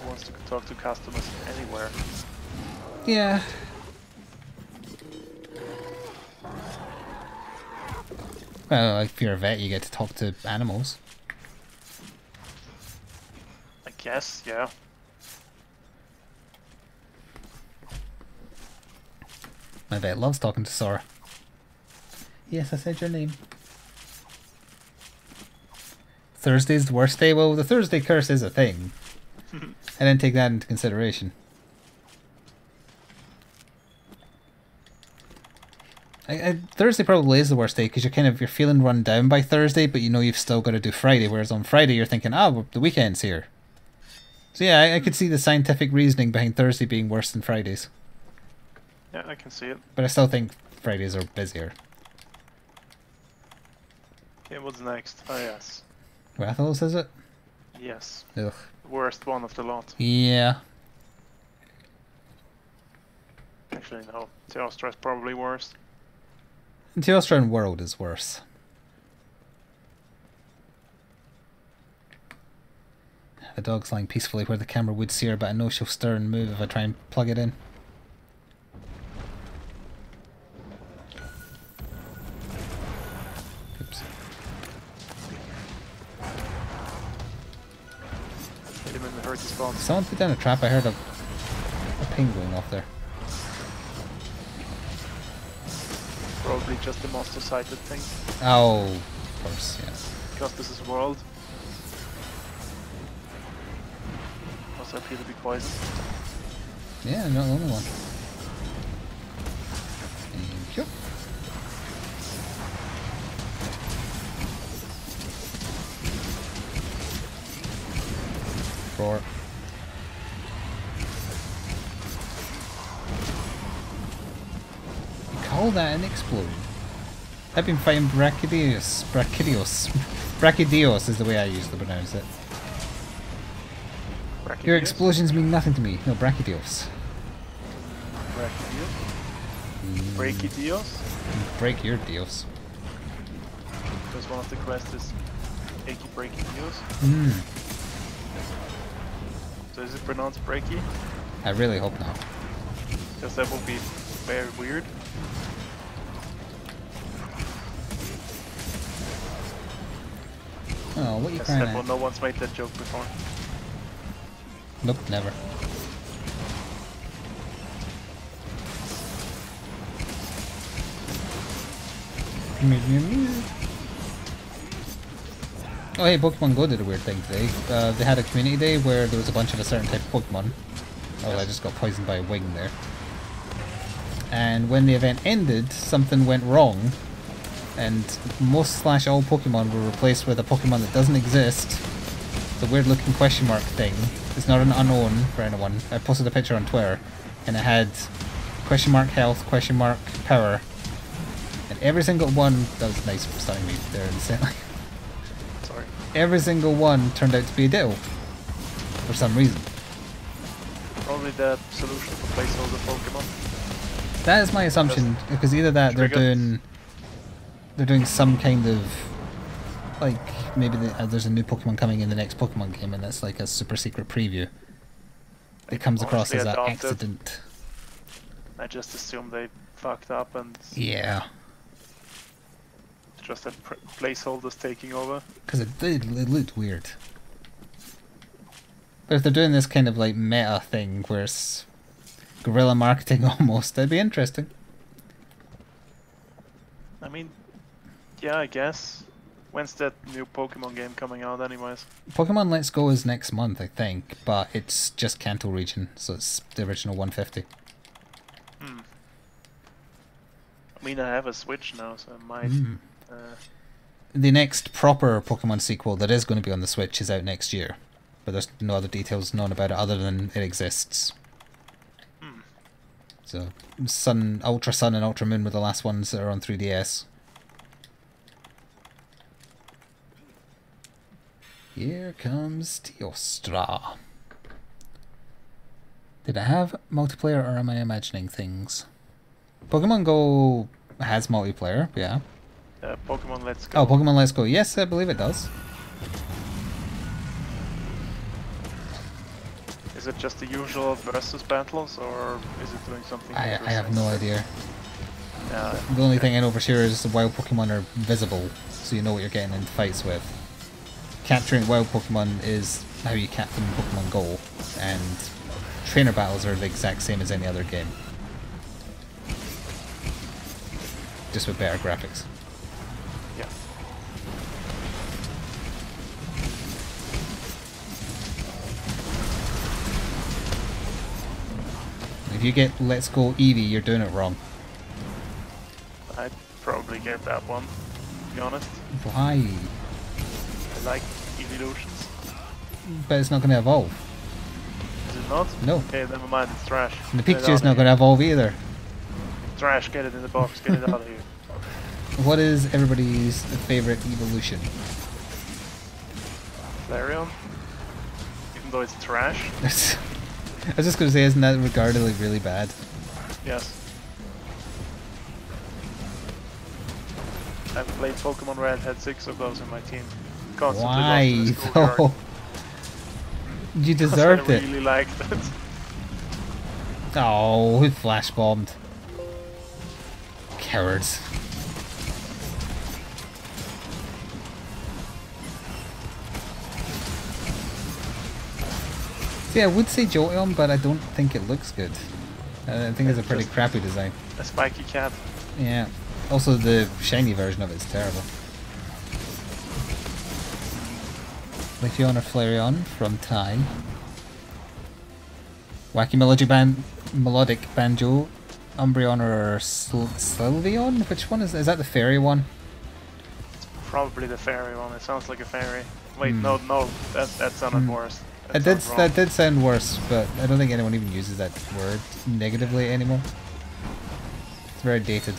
Who wants to talk to customers anywhere? Yeah. Well, if you're a vet, you get to talk to animals. I guess, yeah. My vet loves talking to Sora. Yes, I said your name. Thursday's the worst day? Well, the Thursday curse is a thing. I didn't take that into consideration. Thursday probably is the worst day because you're feeling run down by Thursday, but you know you've still got to do Friday. Whereas on Friday you're thinking, oh, the weekend's here. So yeah, I could see the scientific reasoning behind Thursday being worse than Fridays. Yeah, I can see it. But I still think Fridays are busier. Okay, what's next? Oh yes. Rathalos, is it? Yes. Ugh. Worst one of the lot. Yeah. Actually, no. Teostra is probably worst. And Teostra and World is worse. The dog's lying peacefully where the camera would see her, but I know she'll stir and move if I try and plug it in. Oops. Hit him in the hurty spot. Someone put down a trap. I heard a ping going off there. Probably just the monster-sighted thing. Oh, of course, yeah. Because this is world. Also appear to be poison. Yeah, not the only one. Thank you. Roar. Call that an explosion. I've been fighting Brachydios. Brachydios is the way I usually pronounce it. Your explosions mean nothing to me. No, Brachydios. Brachydios? Break your deals. Because one of the quests is Achy Brachydios. Hmm. So is it pronounced Breaky? I really hope not. Because that would be very weird. Oh, what are you Yes, crying that one, at? no one's made that joke before. Nope, never. Oh hey, Pokemon Go did a weird thing today. They had a community day where there was a bunch of a certain type of Pokemon. Oh, I just got poisoned by a wing there. And when the event ended, something went wrong, and most / all Pokemon were replaced with a Pokemon that doesn't exist. It's a weird looking question mark thing. It's not an unknown for anyone. I posted a picture on Twitter, and it had question mark health, question mark power, and every single one, that was nice stunning me there instantly. Sorry. Every single one turned out to be a Ditto, for some reason. Probably the solution for placeholder Pokemon. That is my assumption, because either that they're doing some kind of, like, maybe there's a new Pokemon coming in the next Pokemon game, and that's like a super secret preview. It comes across as an accident. I just assume they fucked up and Yeah, just had placeholders taking over. because it looked weird. But if they're doing this kind of like meta thing where it's guerrilla marketing almost, that'd be interesting. I mean, yeah, I guess. When's that new Pokemon game coming out anyways? Pokemon Let's Go is next month, I think, but it's just Kanto region, so it's the original 150. I mean, I have a Switch now, so I might... The next proper Pokemon sequel that is going to be on the Switch is out next year, but there's no other details known about it other than it exists. So, Ultra Sun and Ultra Moon were the last ones that are on 3DS. Here comes Teostra. Did I have multiplayer or am I imagining things? Pokemon Go has multiplayer, yeah. Pokemon Let's Go. Oh, Pokemon Let's Go. Yes, I believe it does. Is it just the usual versus battles, or is it doing something I have no idea. Yeah. The only thing I know for sure is the wild Pokemon are visible, so you know what you're getting in fights with. Capturing wild Pokemon is how you captain Pokemon Go, and trainer battles are the exact same as any other game. Just with better graphics. Yeah. If you get Let's Go Eevee, you're doing it wrong. I'd probably get that one, to be honest. Why? I like evolutions. But it's not going to evolve. Is it not? No. Okay, never mind, it's trash. And the Get it Pikachu's out not of going to here. evolve either. Trash, get it in the box, get it out of here. What is everybody's favourite evolution? Flareon? Even though it's trash? I was just going to say, isn't that regardedly really bad? Yes. I've played Pokemon Red, had 6 of those in my team. Constantly Why lost in the schoolyard. though? You deserved I it. really liked it. Oh, who flash bombed? Cowards. See, I would say Jolteon, but I don't think it looks good. I think it's a pretty crappy design. A spiky cat. Yeah. Also, the shiny version of it is terrible. Leafeon or Flareon from Ty. Wacky Melodic Banjo. Umbreon or Sylveon? Which one is that? Is that the fairy one? Probably the fairy one. It sounds like a fairy. Wait, no, that sounded worse. That did sound worse, but I don't think anyone even uses that word negatively anymore. It's very dated.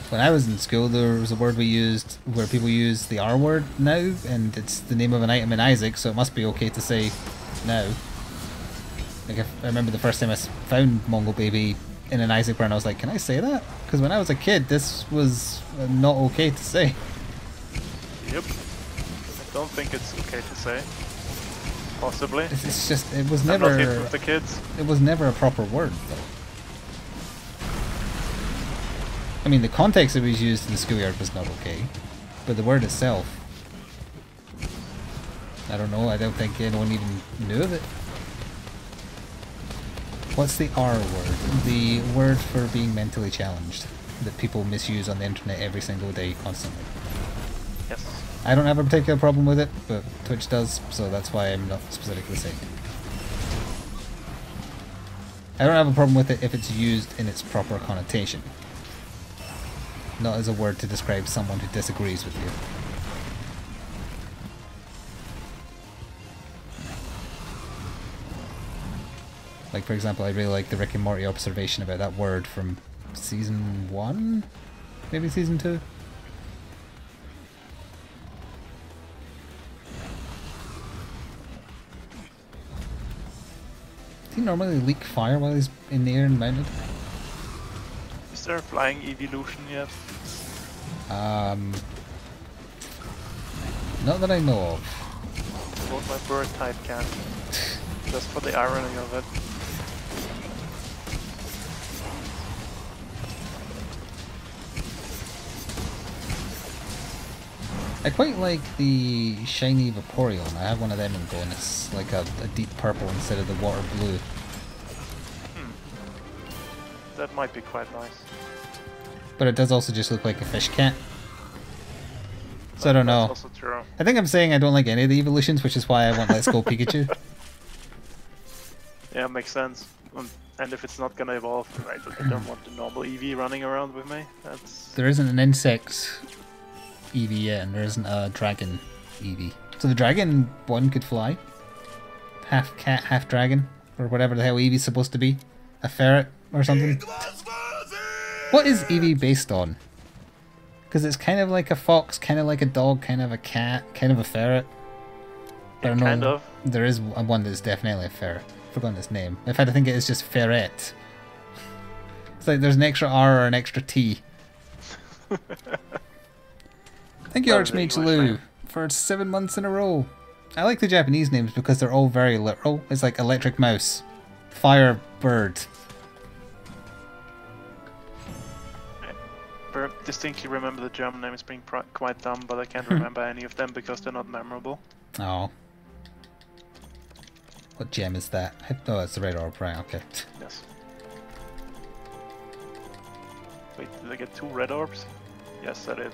When I was in school, there was a word we used where people use the R word now, and it's the name of an item in Isaac, so it must be okay to say now. Like, I remember the first time I found Mongol Baby in an Isaac Burn, I was like, can I say that? Because when I was a kid, this was not okay to say. Yep. I don't think it's okay to say. Possibly. It's just, it was I'm never... not hip with the kids. It was never a proper word, though. I mean, the context it was used in the schoolyard was not okay, but the word itself, I don't know, I don't think anyone even knew of it. What's the R word? The word for being mentally challenged that people misuse on the internet every single day, constantly. Yes. I don't have a particular problem with it, but Twitch does, so that's why I'm not specifically saying it. I don't have a problem with it if it's used in its proper connotation. Not as a word to describe someone who disagrees with you. Like, for example, I really like the Rick and Morty observation about that word from season 1? Maybe season 2? Does he normally leak fire while he's in the air and mounted? Is there a flying evolution yet? Not that I know of. I want my bird type cat. Just for the irony of it. I quite like the shiny Vaporeon. I have one of them in Go, and it's like a deep purple instead of the water blue. That might be quite nice. But it does also just look like a fish cat. So I don't know. That's also true. I think I'm saying I don't like any of the evolutions, which is why I want Let's Go Pikachu. Yeah, makes sense. And if it's not gonna evolve, right, I don't want the normal Eevee running around with me. That's... There isn't an insect Eevee yet, and there isn't a dragon Eevee. So the dragon one could fly. Half cat, half dragon. Or whatever the hell Eevee's supposed to be. A ferret or something. What is Eevee based on? Because it's kind of like a fox, kind of like a dog, kind of a cat, kind of a ferret. Yeah, I don't know. kind of. There is one that's definitely a ferret. I've forgotten its name. In fact, I think it is just ferret. It's like there's an extra R or an extra T. Thank you, Archmage Lou, for 7 months in a row. I like the Japanese names because they're all very literal. It's like electric mouse, fire bird. I distinctly remember the German names being quite dumb, but I can't remember any of them because they're not memorable. Oh. What gem is that? Oh, it's the red orb, right, okay. Yes. Wait, did I get 2 red orbs? Yes, I did.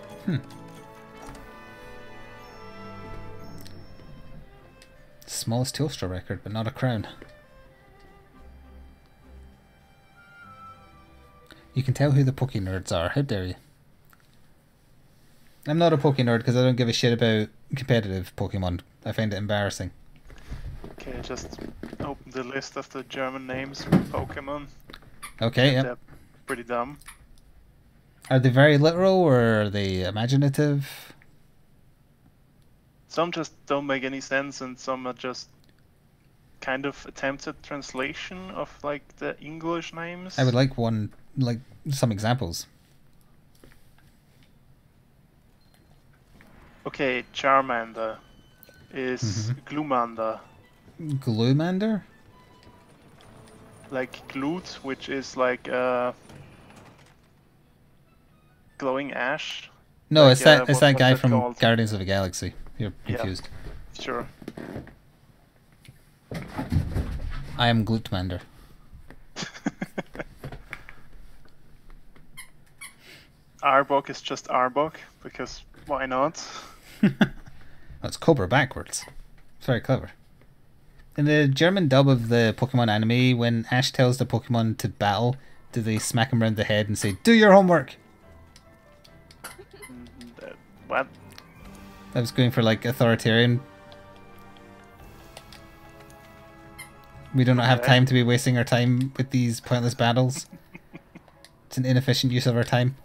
Smallest Teostra record, but not a crown. You can tell who the Poke nerds are. How dare you? I'm not a Poke nerd because I don't give a shit about competitive Pokemon. I find it embarrassing. Okay, just open the list of the German names for Pokemon. Okay, yeah. They're pretty dumb. Are they very literal or are they imaginative? Some just don't make any sense, and some are just kind of attempted translation of like the English names. I would like some examples. Okay, Charmander is Gloomander. Gloomander? Like Gloot, which is like glowing ash. No, Like, it's that guy what's from called? Guardians of the Galaxy. You're confused. Yeah, sure. I am Glootmander. Arbok is just Arbok, because why not? That's Cobra backwards. It's very clever. In the German dub of the Pokemon anime, when Ash tells the Pokemon to battle, do they smack him around the head and say, "Do your homework"? What? I was going for like authoritarian. We do not have time to be wasting our time with these pointless battles. It's an inefficient use of our time.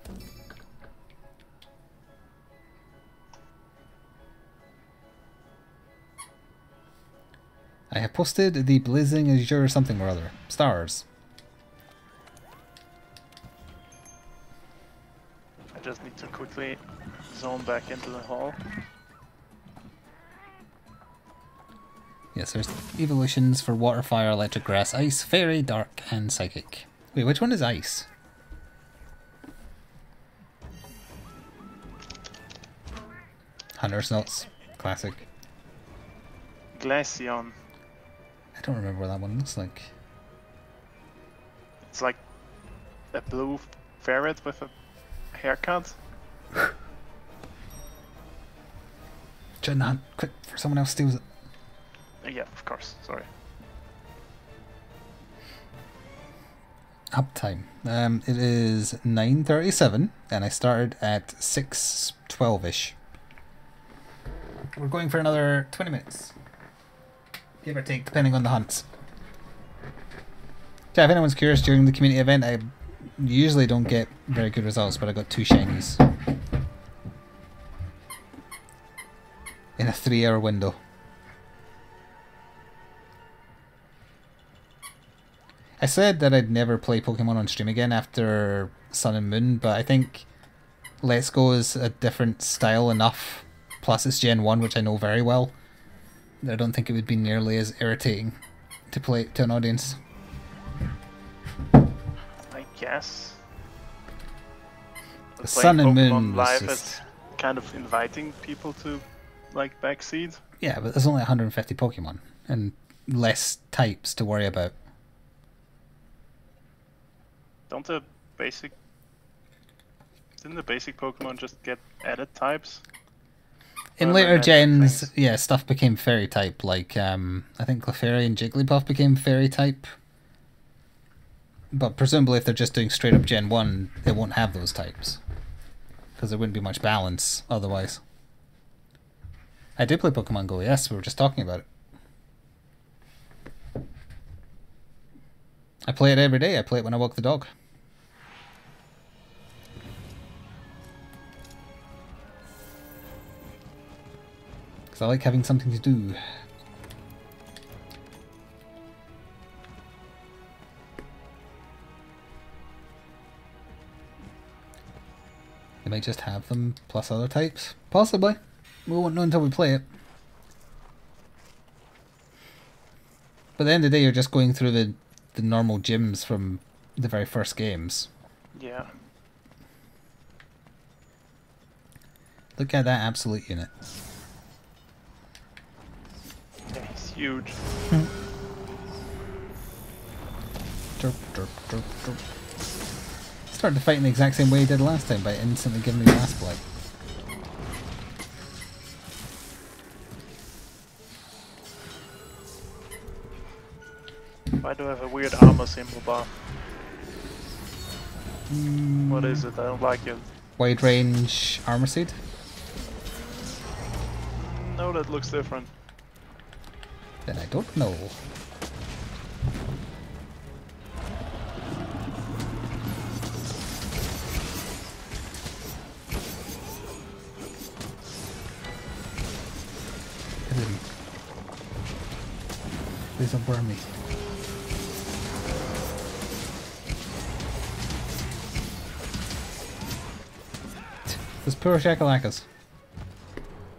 I have posted the blazing azure something or other. Stars. I just need to quickly zone back into the hall. Yes, there's evolutions for water, fire, electric, grass, ice, fairy, dark, and psychic. Wait, which one is ice? Hunter's Notes. Classic. Glaceon. I don't remember what that one looks like. It's like a blue ferret with a haircut. Try not quick before someone else steals it. Yeah, of course. Sorry. Uptime. It is 9:37, and I started at 6:12ish. We're going for another 20 minutes, give or take, depending on the hunts. Yeah, if anyone's curious, during the community event, I usually don't get very good results, but I got 2 shinies in a 3-hour window. I said that I'd never play Pokemon on stream again after Sun and Moon, but I think Let's Go is a different style enough, plus it's Gen 1, which I know very well, that I don't think it would be nearly as irritating to play to an audience. I guess. The Sun and Moon was Live just... is kind of inviting people to like backseat. Yeah, but there's only 150 Pokemon, and less types to worry about. Don't the basic... Didn't the basic Pokemon just get added types? In later gens, yeah, stuff became fairy type, like, I think Clefairy and Jigglypuff became fairy type. But presumably if they're just doing straight up Gen 1, they won't have those types. Because there wouldn't be much balance otherwise. I did play Pokemon Go, yes, we were just talking about it. I play it every day, I play it when I walk the dog. Because I like having something to do. They might just have them plus other types. Possibly. We won't know until we play it. But at the end of the day, you're just going through the normal gyms from the very first games. Yeah. Look at that absolute unit. Yeah, he's huge. Derp, derp, derp, derp. Started to fight in the exact same way he did last time by instantly giving me Blast Blight. Why do I have a weird armor symbol bar? What is it? I don't like it. Wide range armor seed? No, that looks different. Then I don't know. Please don't burn me. Those poor Shakalakas.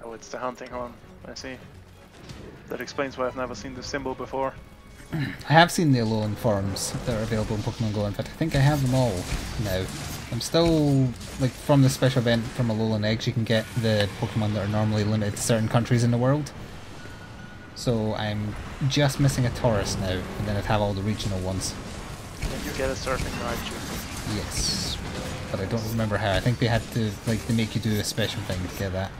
Oh, it's the hunting horn. I see. That explains why I've never seen the symbol before. I have seen the Alolan forms that are available in Pokemon Go. In fact, I think I have them all now. I'm still, like, from the special event from Alolan Eggs, you can get the Pokemon that are normally limited to certain countries in the world. So I'm just missing a Taurus now, and then I'd have all the regional ones. And you get a certain Raichu. Yes, but I don't remember how. I think they had to, like, they make you do a special thing to get that.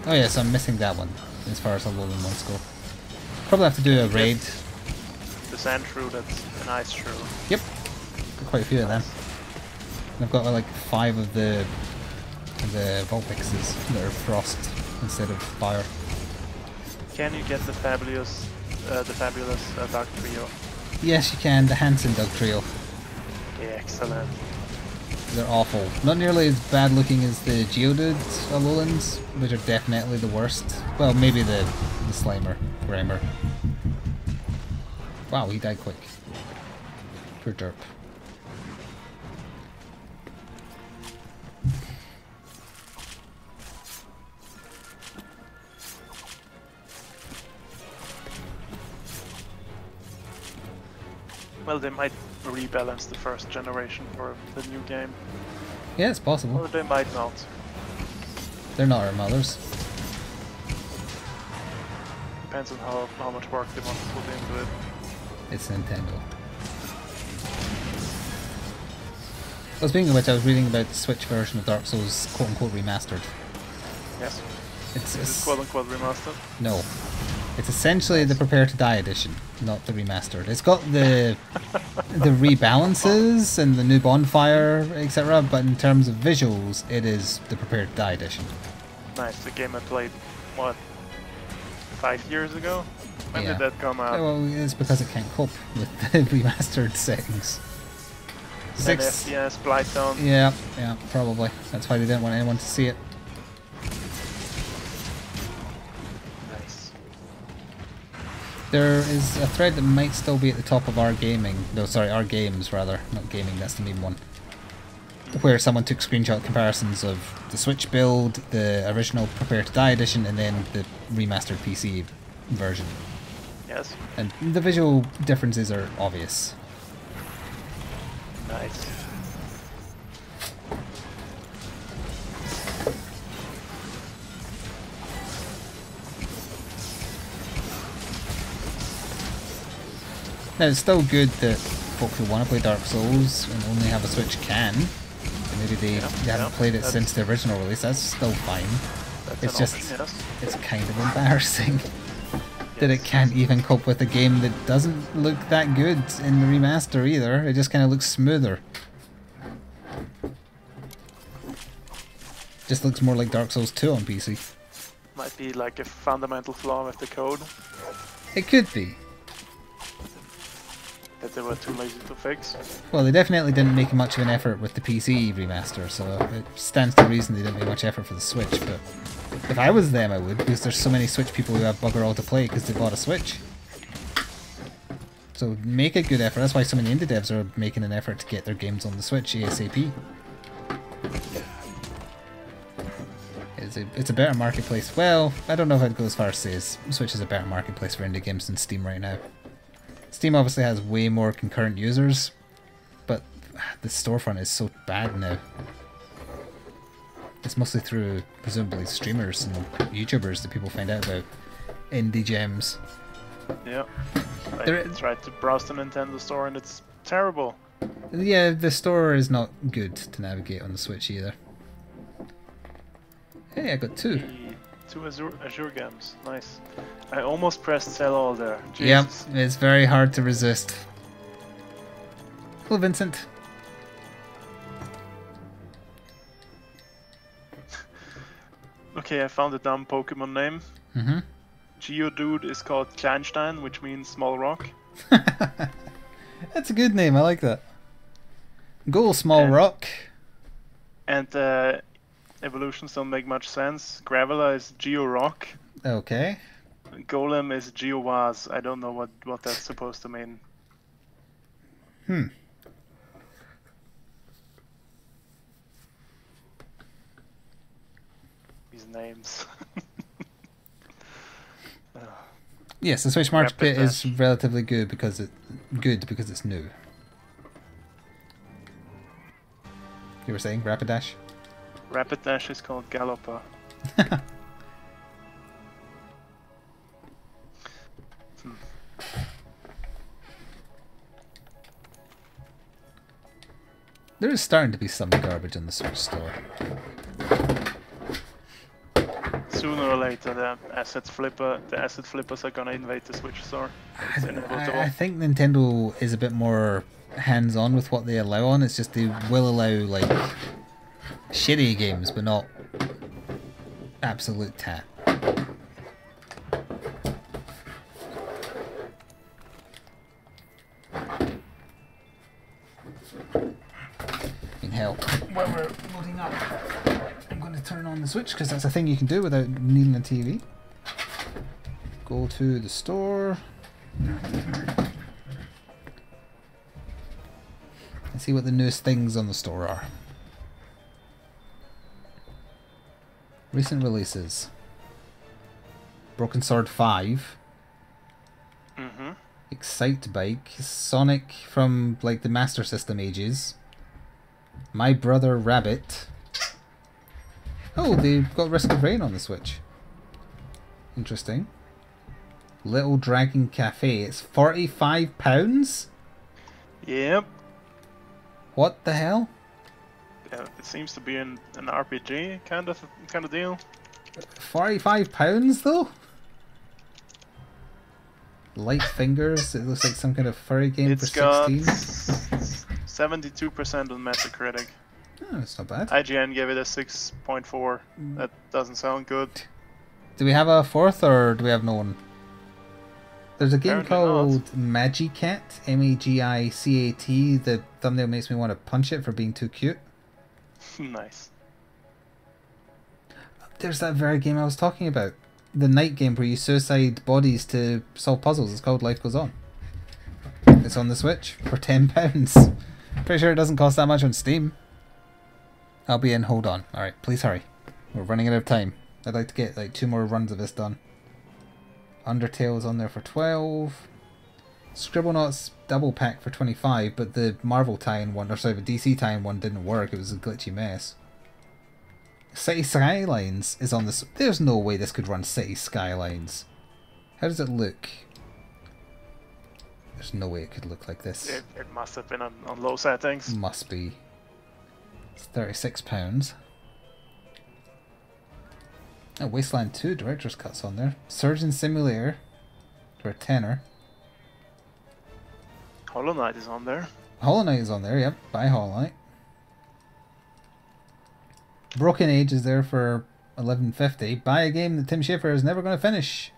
Oh yes, I'm missing that one, as far as Alolan ones go. Probably have to do a raid. The Sand Shrew, that's an Ice Shrew. Yep, got quite a few of them. And I've got like 5 of the Vulpixes that are frost instead of fire. Can you get the fabulous Dark Trio? Yes, you can. The Hansen Dog Trio. Yeah, excellent. They're awful. Not nearly as bad looking as the Geodude Alolans, which are definitely the worst. Well, maybe the Slimer, Grimer. Wow, he died quick. Poor derp. Well, they might rebalance the first generation for the new game. Yeah, it's possible. Or they might not. They're not our mothers. Depends on how much work they want to put into it. It's Nintendo. Well, speaking of which, I was reading about the Switch version of Dark Souls, quote-unquote, remastered. Yes. Is it quote-unquote remastered? No. It's essentially the Prepare to Die edition, not the remastered. It's got the rebalances and the new bonfire, etc., but in terms of visuals, it is the Prepare to Die edition. Nice. The game I played, what, 5 years ago? When did that come out? Well, it's because it can't cope with the remastered settings. 6 FPS, blight tone. Yeah, probably. That's why they didn't want anyone to see it. Nice. There is a thread that might still be at the top of our gaming. No, sorry, our games rather, not gaming. That's the main one. Where someone took screenshot comparisons of the Switch build, the original Prepare to Die edition, and then the remastered PC version. Yes. And the visual differences are obvious. Nice. Now, it's still good that folk who want to play Dark Souls and only have a Switch can. And maybe they haven't played it since the original release. That's still fine. It's just, it's kind of embarrassing that it can't even cope with a game that doesn't look that good in the remaster either. It just kind of looks smoother. Just looks more like Dark Souls 2 on PC. Might be like a fundamental flaw with the code. It could be. That they were too lazy to fix. Well, they definitely didn't make much of an effort with the PC remaster, so it stands to reason they didn't make much effort for the Switch, but if I was them I would, because there's so many Switch people who have bugger all to play because they bought a Switch. So make a good effort. That's why so many indie devs are making an effort to get their games on the Switch ASAP. It's a better marketplace. Well, I don't know if I'd go as far as to say Switch is a better marketplace for indie games than Steam right now. Steam obviously has way more concurrent users, but the storefront is so bad now. It's mostly through, presumably, streamers and YouTubers that people find out about indie gems. Yeah. I tried to browse the Nintendo store and it's terrible. Yeah, the store is not good to navigate on the Switch either. Hey, I got 2. 2 Azure games. Nice. I almost pressed sell all there. Jesus. Yep, it's very hard to resist. Hello, Vincent. Okay, I found a dumb Pokemon name. Mm-hmm. Geodude is called Kleinstein, which means small rock. That's a good name, I like that. Go, small rock. And evolutions don't make much sense. Gravela is Geo-Rock. Okay. Golem is Geo-Waz. I don't know what that's supposed to mean. These names. Yes, the Switch Market is relatively good because it's new. You were saying Rapidash? Rapidash is called Gallopa. There is starting to be some garbage in the Switch store. Sooner or later, the asset flippers are gonna invade the Switch store. It's inevitable. I think Nintendo is a bit more hands-on with what they allow on. It's just they will allow like shitty games, but not absolute tat. In hell, when we're loading up, I'm going to turn on the Switch because that's a thing you can do without needing a TV. Go to the store and see what the newest things on the store are. Recent releases. Broken Sword 5. Mm-hmm. Excite Bike. Sonic from like the Master System ages. My Brother Rabbit. Oh, they've got Risk of Rain on the Switch. Interesting. Little Dragon Cafe. It's £45? Yep. What the hell? Yeah, it seems to be an RPG kind of deal. £45 though? Light Fingers. It looks like some kind of furry game for 16. It's got 72% on Metacritic. Oh, that's not bad. IGN gave it a 6.4. That doesn't sound good. Do we have a fourth or do we have no one? There's a game Apparently called Magicat, M-A-G-I-C-A-T. The thumbnail makes me want to punch it for being too cute. Nice. There's that very game I was talking about. The night game where you suicide bodies to solve puzzles. It's called Life Goes On. It's on the Switch for £10. Pretty sure it doesn't cost that much on Steam. I'll be in, hold on. Alright, please hurry. We're running out of time. I'd like to get like 2 more runs of this done. Undertale's on there for 12. Scribblenauts double pack for 25, but the Marvel tie-in one, or sorry, the DC tie-in one didn't work. It was a glitchy mess. City Skylines is on this. There's no way this could run City Skylines. How does it look? There's no way it could look like this. It must have been on low settings. Must be. It's £36. Oh, Wasteland 2 Director's Cut's on there. Surgeon Simulator for a tenner. Hollow Knight is on there. Hollow Knight is on there, yep. Buy Hollow Knight. Broken Age is there for $11.50. Buy a game that Tim Schafer is never going to finish.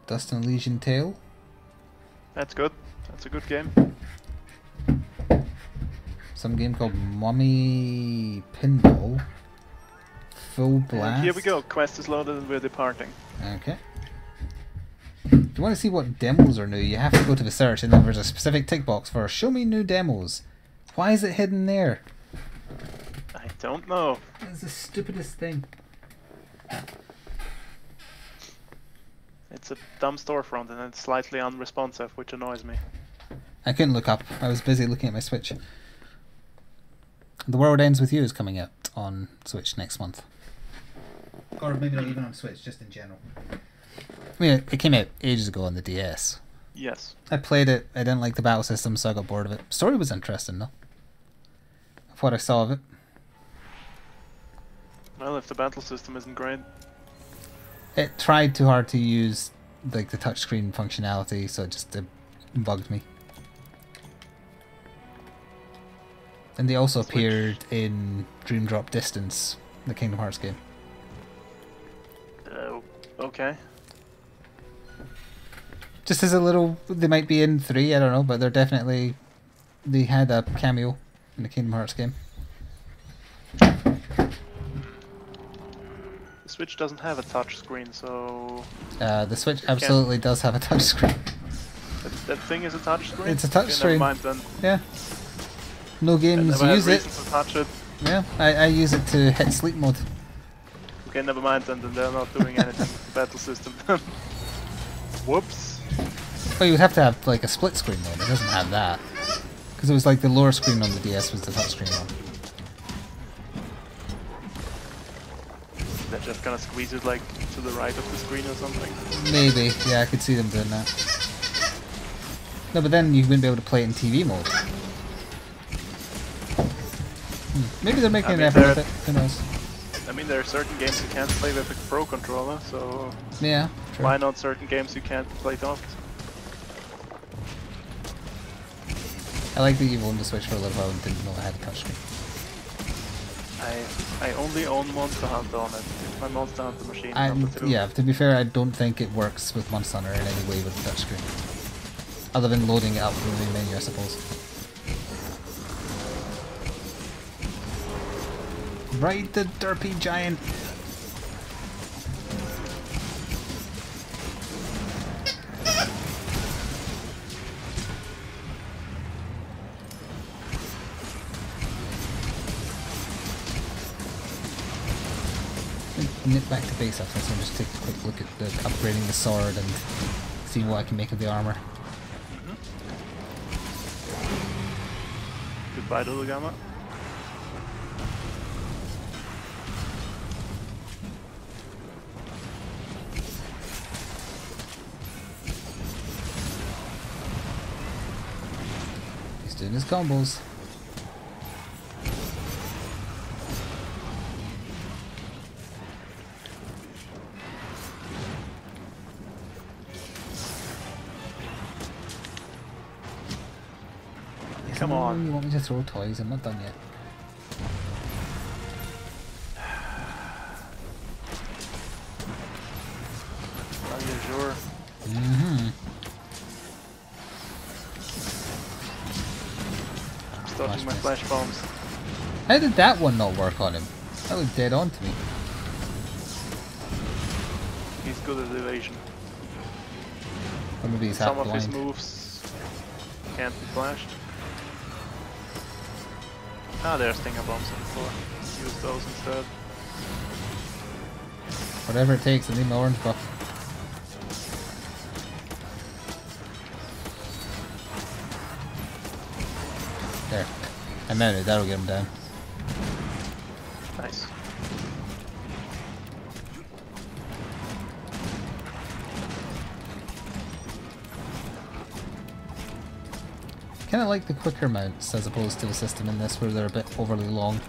Dust and Elysian Tale. That's good. That's a good game. Some game called Mummy Pinball. Full Blast. And here we go. Quest is loaded and we're departing. Okay. If you want to see what demos are new, you have to go to the search and then there's a specific tick box for show me new demos. Why is it hidden there? I don't know. That's the stupidest thing. It's a dumb storefront and it's slightly unresponsive, which annoys me. I couldn't look up. I was busy looking at my Switch. The World Ends With You is coming out on Switch next month. Or maybe not even on Switch, just in general. I mean, it came out ages ago on the DS. Yes. I played it. I didn't like the battle system, so I got bored of it. Story was interesting, though. Of what I saw of it. Well, if the battle system isn't great. It tried too hard to use like the touchscreen functionality, so it bugged me. And they also appeared in Dream Drop Distance, the Kingdom Hearts game. Okay. Just as a little, they might be in 3, I don't know, but they're definitely, they had a cameo in the Kingdom Hearts game. The Switch doesn't have a touch screen, so... The Switch absolutely does have a touch screen. That thing is a touch screen? It's a touch screen. Never mind then. Yeah. No games use it. To touch it. Yeah, I use it to hit sleep mode. Okay, never mind then they're not doing anything with the battle system. Whoops. Well, you would have to have like a split screen though, it doesn't have that. Because it was like the lower screen on the DS was the touch screen one. They're just gonna squeeze it like to the right of the screen or something? Maybe, yeah, I could see them doing that. No, but then you wouldn't be able to play it in TV mode. Maybe they're making an effort with it, who knows. I mean, there are certain games you can't play with a Pro controller, so... Yeah, true. Why not certain games you can't play not? I like that you've owned the Switch for a little while and didn't know I had a touchscreen. I only own Monster Hunter on it. It's my Monster Hunter machine. Number 2. Yeah, to be fair, I don't think it works with Monster Hunter in any way with the touchscreen. Other than loading it up from the main menu, I suppose. Ride the derpy giant! Nip back to base after this and just take a quick look at the upgrading the sword and see what I can make of the armor. Good Goodbye, Dodogama. He's doing his combos. Come on. You want me to throw toys? I'm not done yet. Are you sure? Mm-hmm. I'm dodging my flash bombs. How did that one not work on him? That was dead on to me. He's good at evasion. Or maybe he's half Some of his blind. moves can't be flashed. Ah, there's stinger bombs on the floor. Use those instead. Whatever it takes, I need my orange buff. There. I mounted, that'll get him down. Nice. Kinda like the quicker mounts as opposed to the system in this where they're a bit overly long.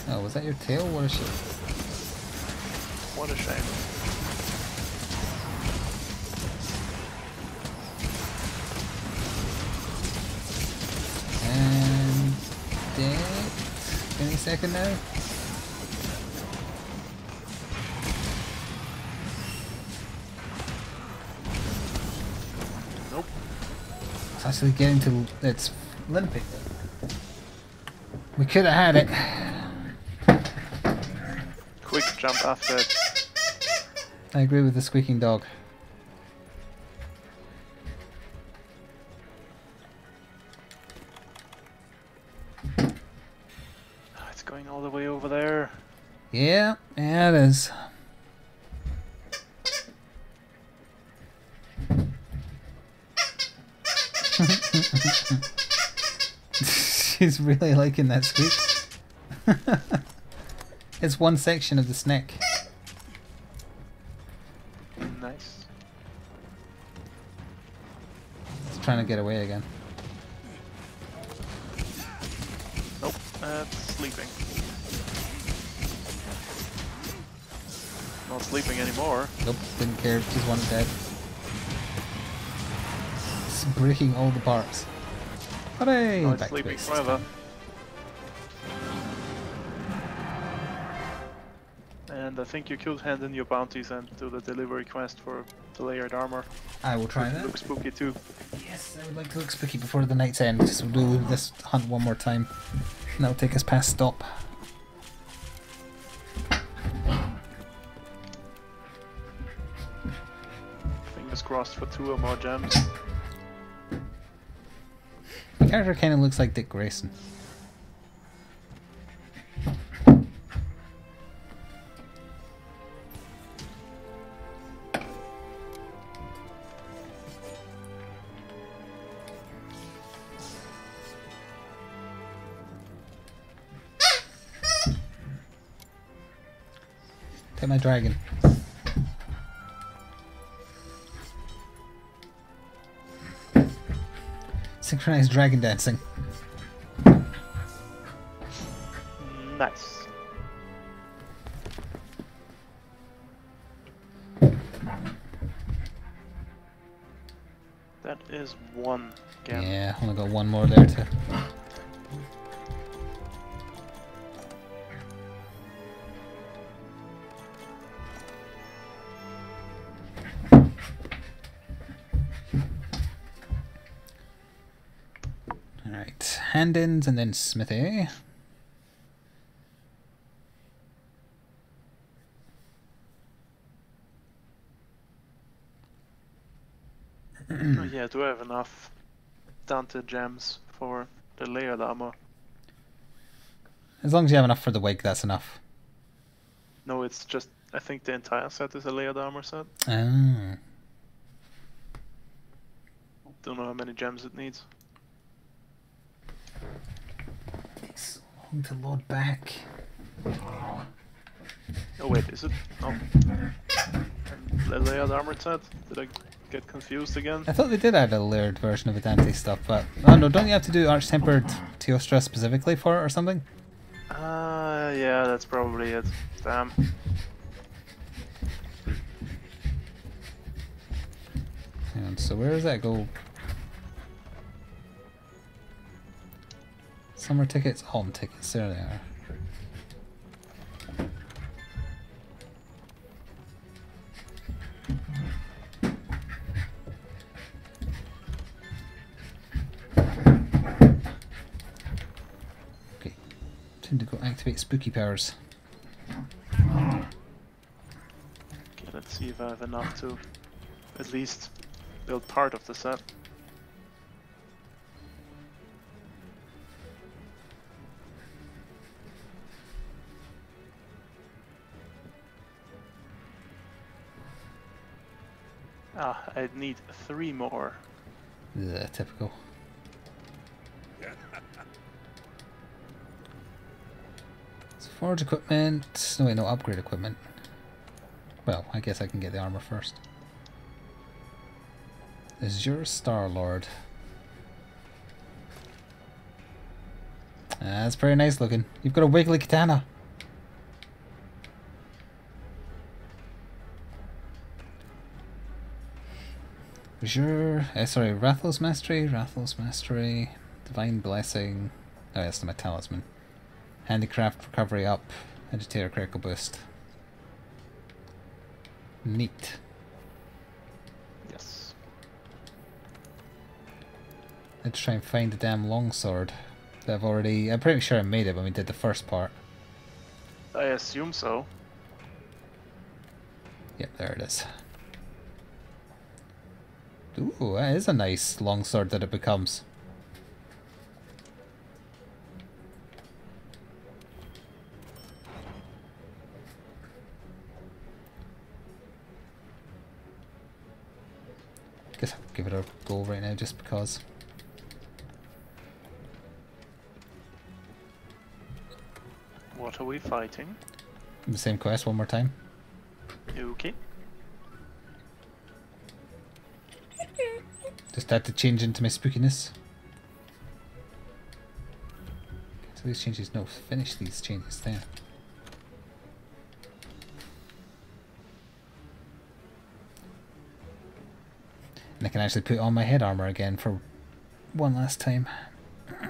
Oh, was that your tail? What a shit. What a shame. And dead. Any second now. Nope. It's actually getting to it's limping. We could have had it. Quick jump after it. I agree with the squeaking dog. It's going all the way over there. Yeah, yeah it is. She's really liking that squeak. It's one section of the snack. Nice. It's trying to get away again. Nope, it's sleeping. Not sleeping anymore. Nope, didn't care, just wanted dead. It's breaking all the parts. Hooray! No, it's Back to sleeping base. forever. And I think you could hand in your bounties and do the delivery quest for the layered armor. I will try It that. looks spooky too. Yes, I would like to look spooky before the night's end, so we'll do this hunt one more time. And that'll take us past stop. Fingers crossed for 2 or more gems. The character kind of looks like Dick Grayson. Take my dragon. Synchronized dragon dancing. Nice. That is 1 gem. Yeah, only got one more there too. Alright, hand-ins and then smithy. Oh, yeah, do I have enough Dante gems for the layered armor? As long as you have enough for the wig, that's enough. No, it's just, I think the entire set is a layered armor set. Ah. Don't know how many gems it needs. Takes so long to load back. Oh wait, is it? No. A layered armor set? Did I get confused again? I thought they did add a layered version of Adante stuff, but... Oh no, don't you have to do Arch-Tempered Teostra specifically for it or something? Yeah, that's probably it. Damn. Hang on, so where does that go? Summer tickets, autumn tickets, there they are. Okay, time to go activate spooky powers. Okay, let's see if I have enough to at least build part of the set. Ah, I need 3 more. Yeah, typical. It's forge equipment. No, wait, no, upgrade equipment. Well, I guess I can get the armor first. Azure Star-Lord. That's pretty nice looking. You've got a wiggly katana. Azure, sorry, Rathl's Mastery, Divine Blessing. Oh, that's my talisman. Handicraft recovery up, Agitator critical boost. Neat. Yes. Let's try and find the damn longsword that I'm pretty sure I made it when we did the first part. I assume so. Yep, there it is. Ooh, that is a nice longsword that it becomes. Guess I'll give it a go right now just because. What are we fighting? The same quest one more time. Okay. Just had to change into my spookiness. So these changes, no, finish these changes there. And I can actually put on my head armor again for one last time.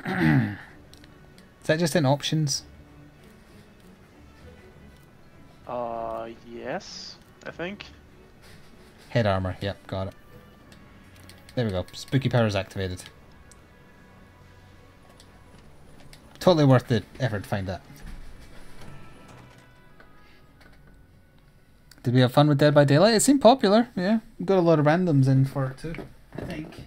Is that just in options? Yes, I think. Head armor, yep, got it. There we go, spooky powers activated. Totally worth the effort to find that. Did we have fun with Dead by Daylight? It seemed popular, yeah. We got a lot of randoms in for it too, I think.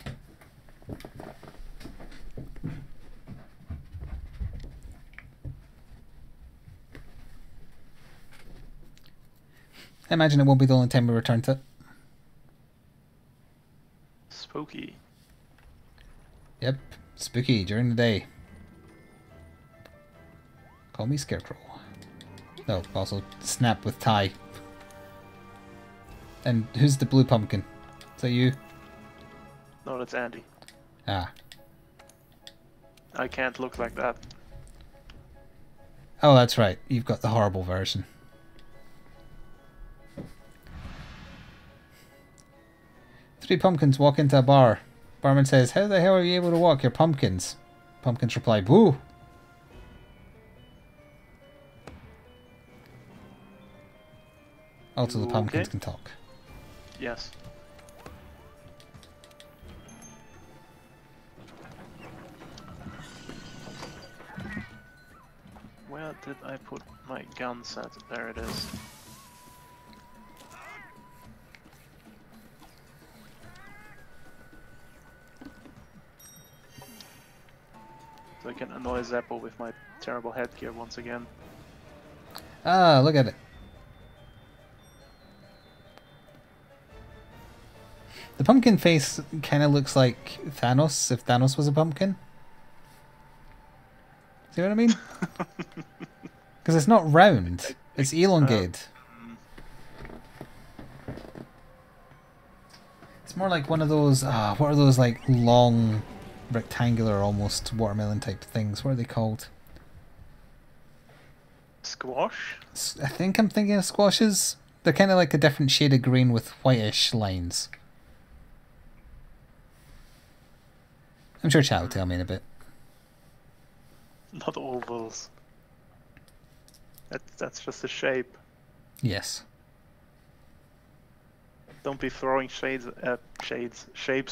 I imagine it won't be the only time we return to it. Spooky. Yep, spooky during the day. Call me Scarecrow. No, also Snap with Ty. And who's the blue pumpkin? Is that you? No, that's Andy. Ah. I can't look like that. Oh, that's right. You've got the horrible version. Three pumpkins walk into a bar. Barman says, "How the hell are you able to walk? You're pumpkins." Pumpkins reply, "Boo!" Also, the pumpkins can talk. Yes. Where did I put my gun set? There it is. So I can annoy Zeppo with my terrible headgear once again. Ah, look at it. The pumpkin face kind of looks like Thanos, if Thanos was a pumpkin. See what I mean? Because it's not round, it's elongated. It's more like one of those, what are those like long, rectangular, almost watermelon type things? What are they called? Squash? I think I'm thinking of squashes. They're kind of like a different shade of green with whitish lines. I'm sure chat will tell me in a bit. Not ovals. That's just a shape. Yes. Don't be throwing shapes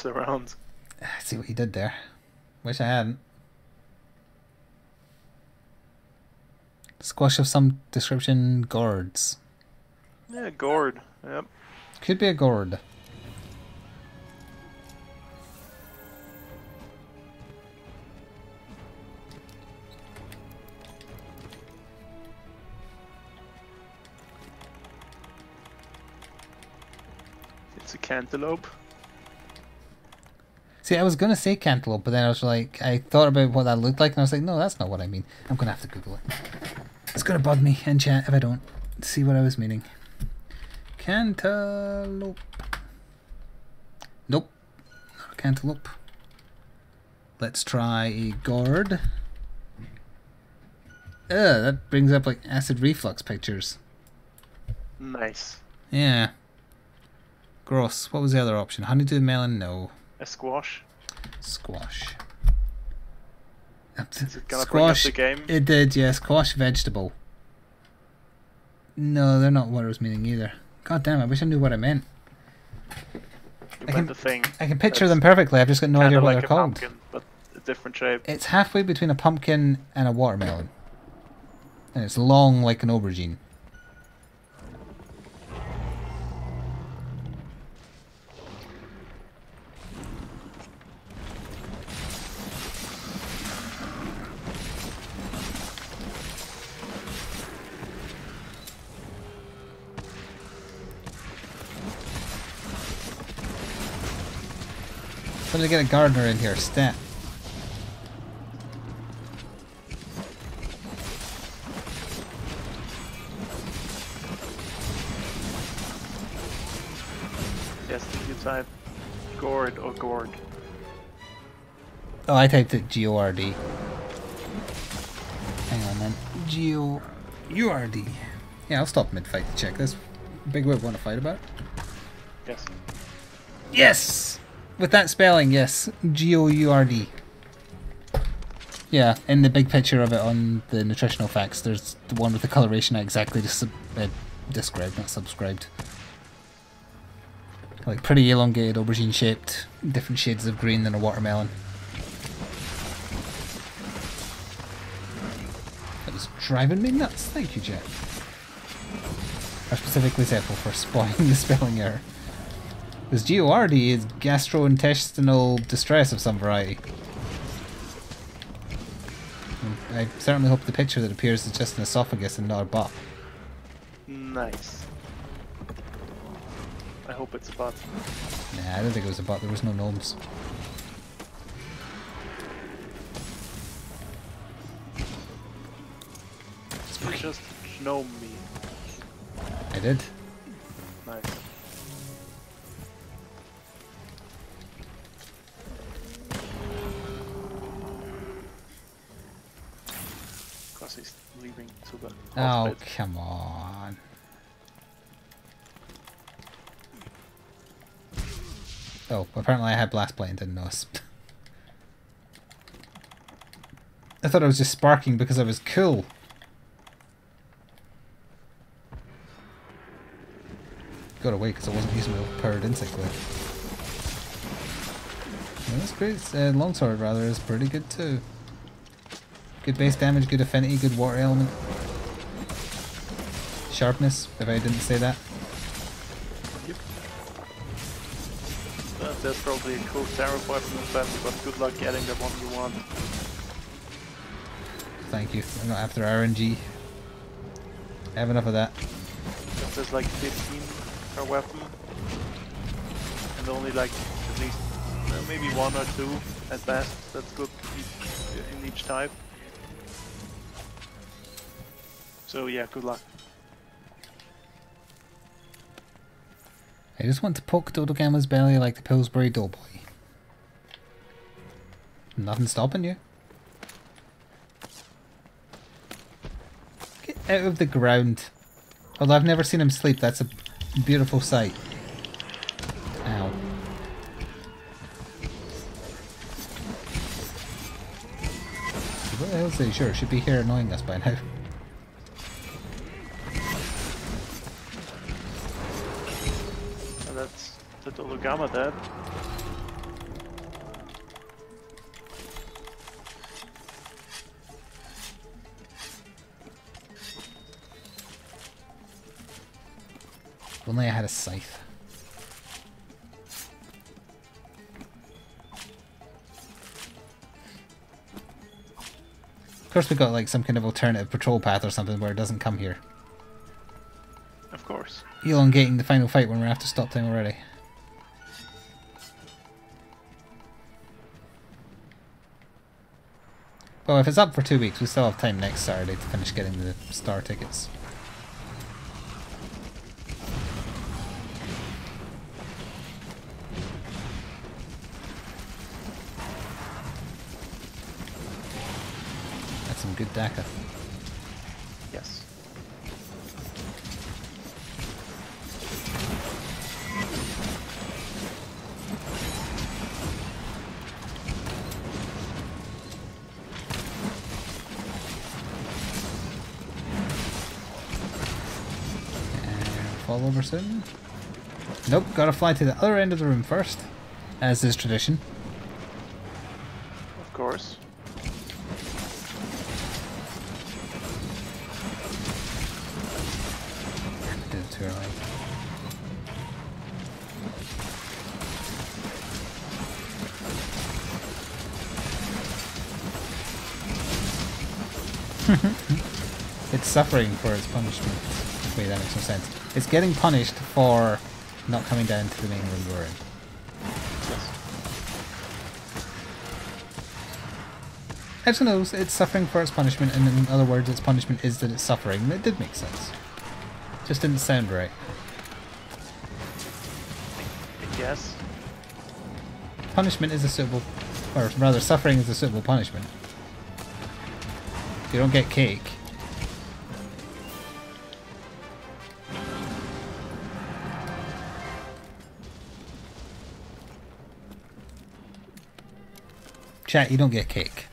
around. I see what he did there. Wish I hadn't. Squash of some description, gourds. Yeah, gourd. Yep. Could be a gourd. It's a cantaloupe. See, I was going to say cantaloupe, but then I was like, I thought about what that looked like, and I was like, no, that's not what I mean. I'm going to have to Google it. It's going to bug me in chat if I don't see what I was meaning. Cantaloupe. Nope. Not a cantaloupe. Let's try a gourd. That brings up like acid reflux pictures. Nice. Yeah. Gross. What was the other option? Honeydew melon? No. A squash. Squash. Is it gonna bring up the game? It did, yeah. Squash vegetable. No, they're not what I was meaning either. God damn, I wish I knew what I meant. You meant the thing. I can picture them perfectly, I've just got no idea what they're called. Pumpkin, but a different shape. It's halfway between a pumpkin and a watermelon. And it's long like an aubergine. Somebody get a gardener in here, stat. Yes, did you type gourd or gourd? Oh, I typed it G-O-R-D. Hang on then. G-O-U-R-D. Yeah, I'll stop mid-fight to check this. Big Whip want to fight about? Yes. Yes! With that spelling, yes. G-O-U-R-D. Yeah, in the big picture of it on the nutritional facts, there's the one with the coloration I exactly described, not subscribed. Like pretty elongated, aubergine shaped, different shades of green than a watermelon. That was driving me nuts. Thank you, Jet. Or specifically Zeppel for spotting the spelling error. Because G-O-R-D is gastrointestinal distress of some variety. And I certainly hope the picture that appears is just an esophagus and not a butt. Nice. I hope it's a butt. Nah, I don't think it was a butt. There was no gnomes. You just gnome me. I did. Nice. Because he's leaving to the Oh, hospital. come on. Oh, apparently I had blast plate and didn't notice. I thought I was just sparking because I was cool. Got away because I wasn't using my powered insect glaive. Yeah, that's great. Longsword rather is pretty good too. Good base damage, good affinity, good water element. Sharpness, if I didn't say that. Yep. There's probably a cool Terra weapon in that, but good luck getting the one you want. thank you. I'm not after RNG. I have enough of that. There's like 15 per weapon. And only like at least maybe 1 or 2 at best. That's good in each type. So yeah, good luck. I just want to poke Dodogama's belly like the Pillsbury Doughboy. Nothing stopping you. Get out of the ground. Although I've never seen him sleep, that's a beautiful sight. Ow. What the hell is he? Sure, should be here annoying us by now. And that's the Dodogama dead. If only I had a scythe. Of course we got like some kind of alternative patrol path or something where it doesn't come here. Of course. Elongating the final fight when we're after stop time already. Well, if it's up for 2 weeks, we still have time next Saturday to finish getting the star tickets. That's some good DACA. Yes. Fall over soon. Nope, gotta fly to the other end of the room first, as is tradition. Of course. Did it too early. It's suffering for its punishment. Wait, that makes no sense. It's getting punished for not coming down to the main room we're in. Yes. Actually, no, it's suffering for its punishment, and in other words, its punishment is that it's suffering. It did make sense. Just didn't sound right. I guess. Punishment is a suitable, or rather, suffering is a suitable punishment. You don't get cake. Chat, you don't get cake.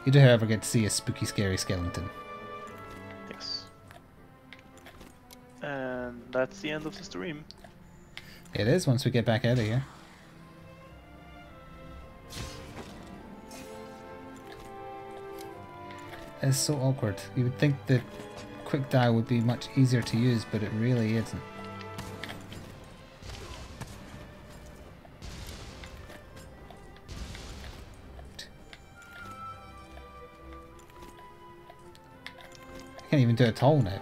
You do, however, get to see a spooky, scary skeleton. Yes. And that's the end of the stream. It is, once we get back out of here. It's so awkward. You would think the quick dial would be much easier to use, but it really isn't. I can't even do it at all now.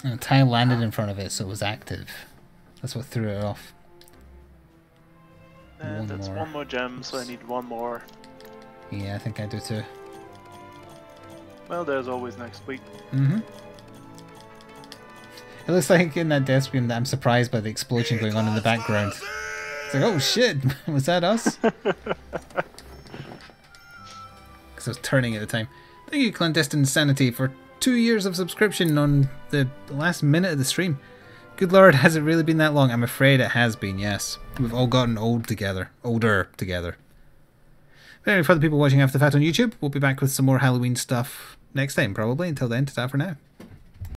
And the tile landed in front of it, so it was active. That's what threw it off. And that's one more gem, so I need one more. Yeah, I think I do too. Well, there's always next week. Mm-hmm. It looks like in that death screen that I'm surprised by the explosion going on in the background. It's like, oh shit, was that us? Because I was turning at the time. Thank you, Clandestine Insanity, for 2 years of subscription on the last minute of the stream. Good lord, has it really been that long? I'm afraid it has been, yes. We've all gotten old together. Older together. But anyway, for the people watching After the Fact on YouTube, we'll be back with some more Halloween stuff next time, probably. Until then, ta-ta for now.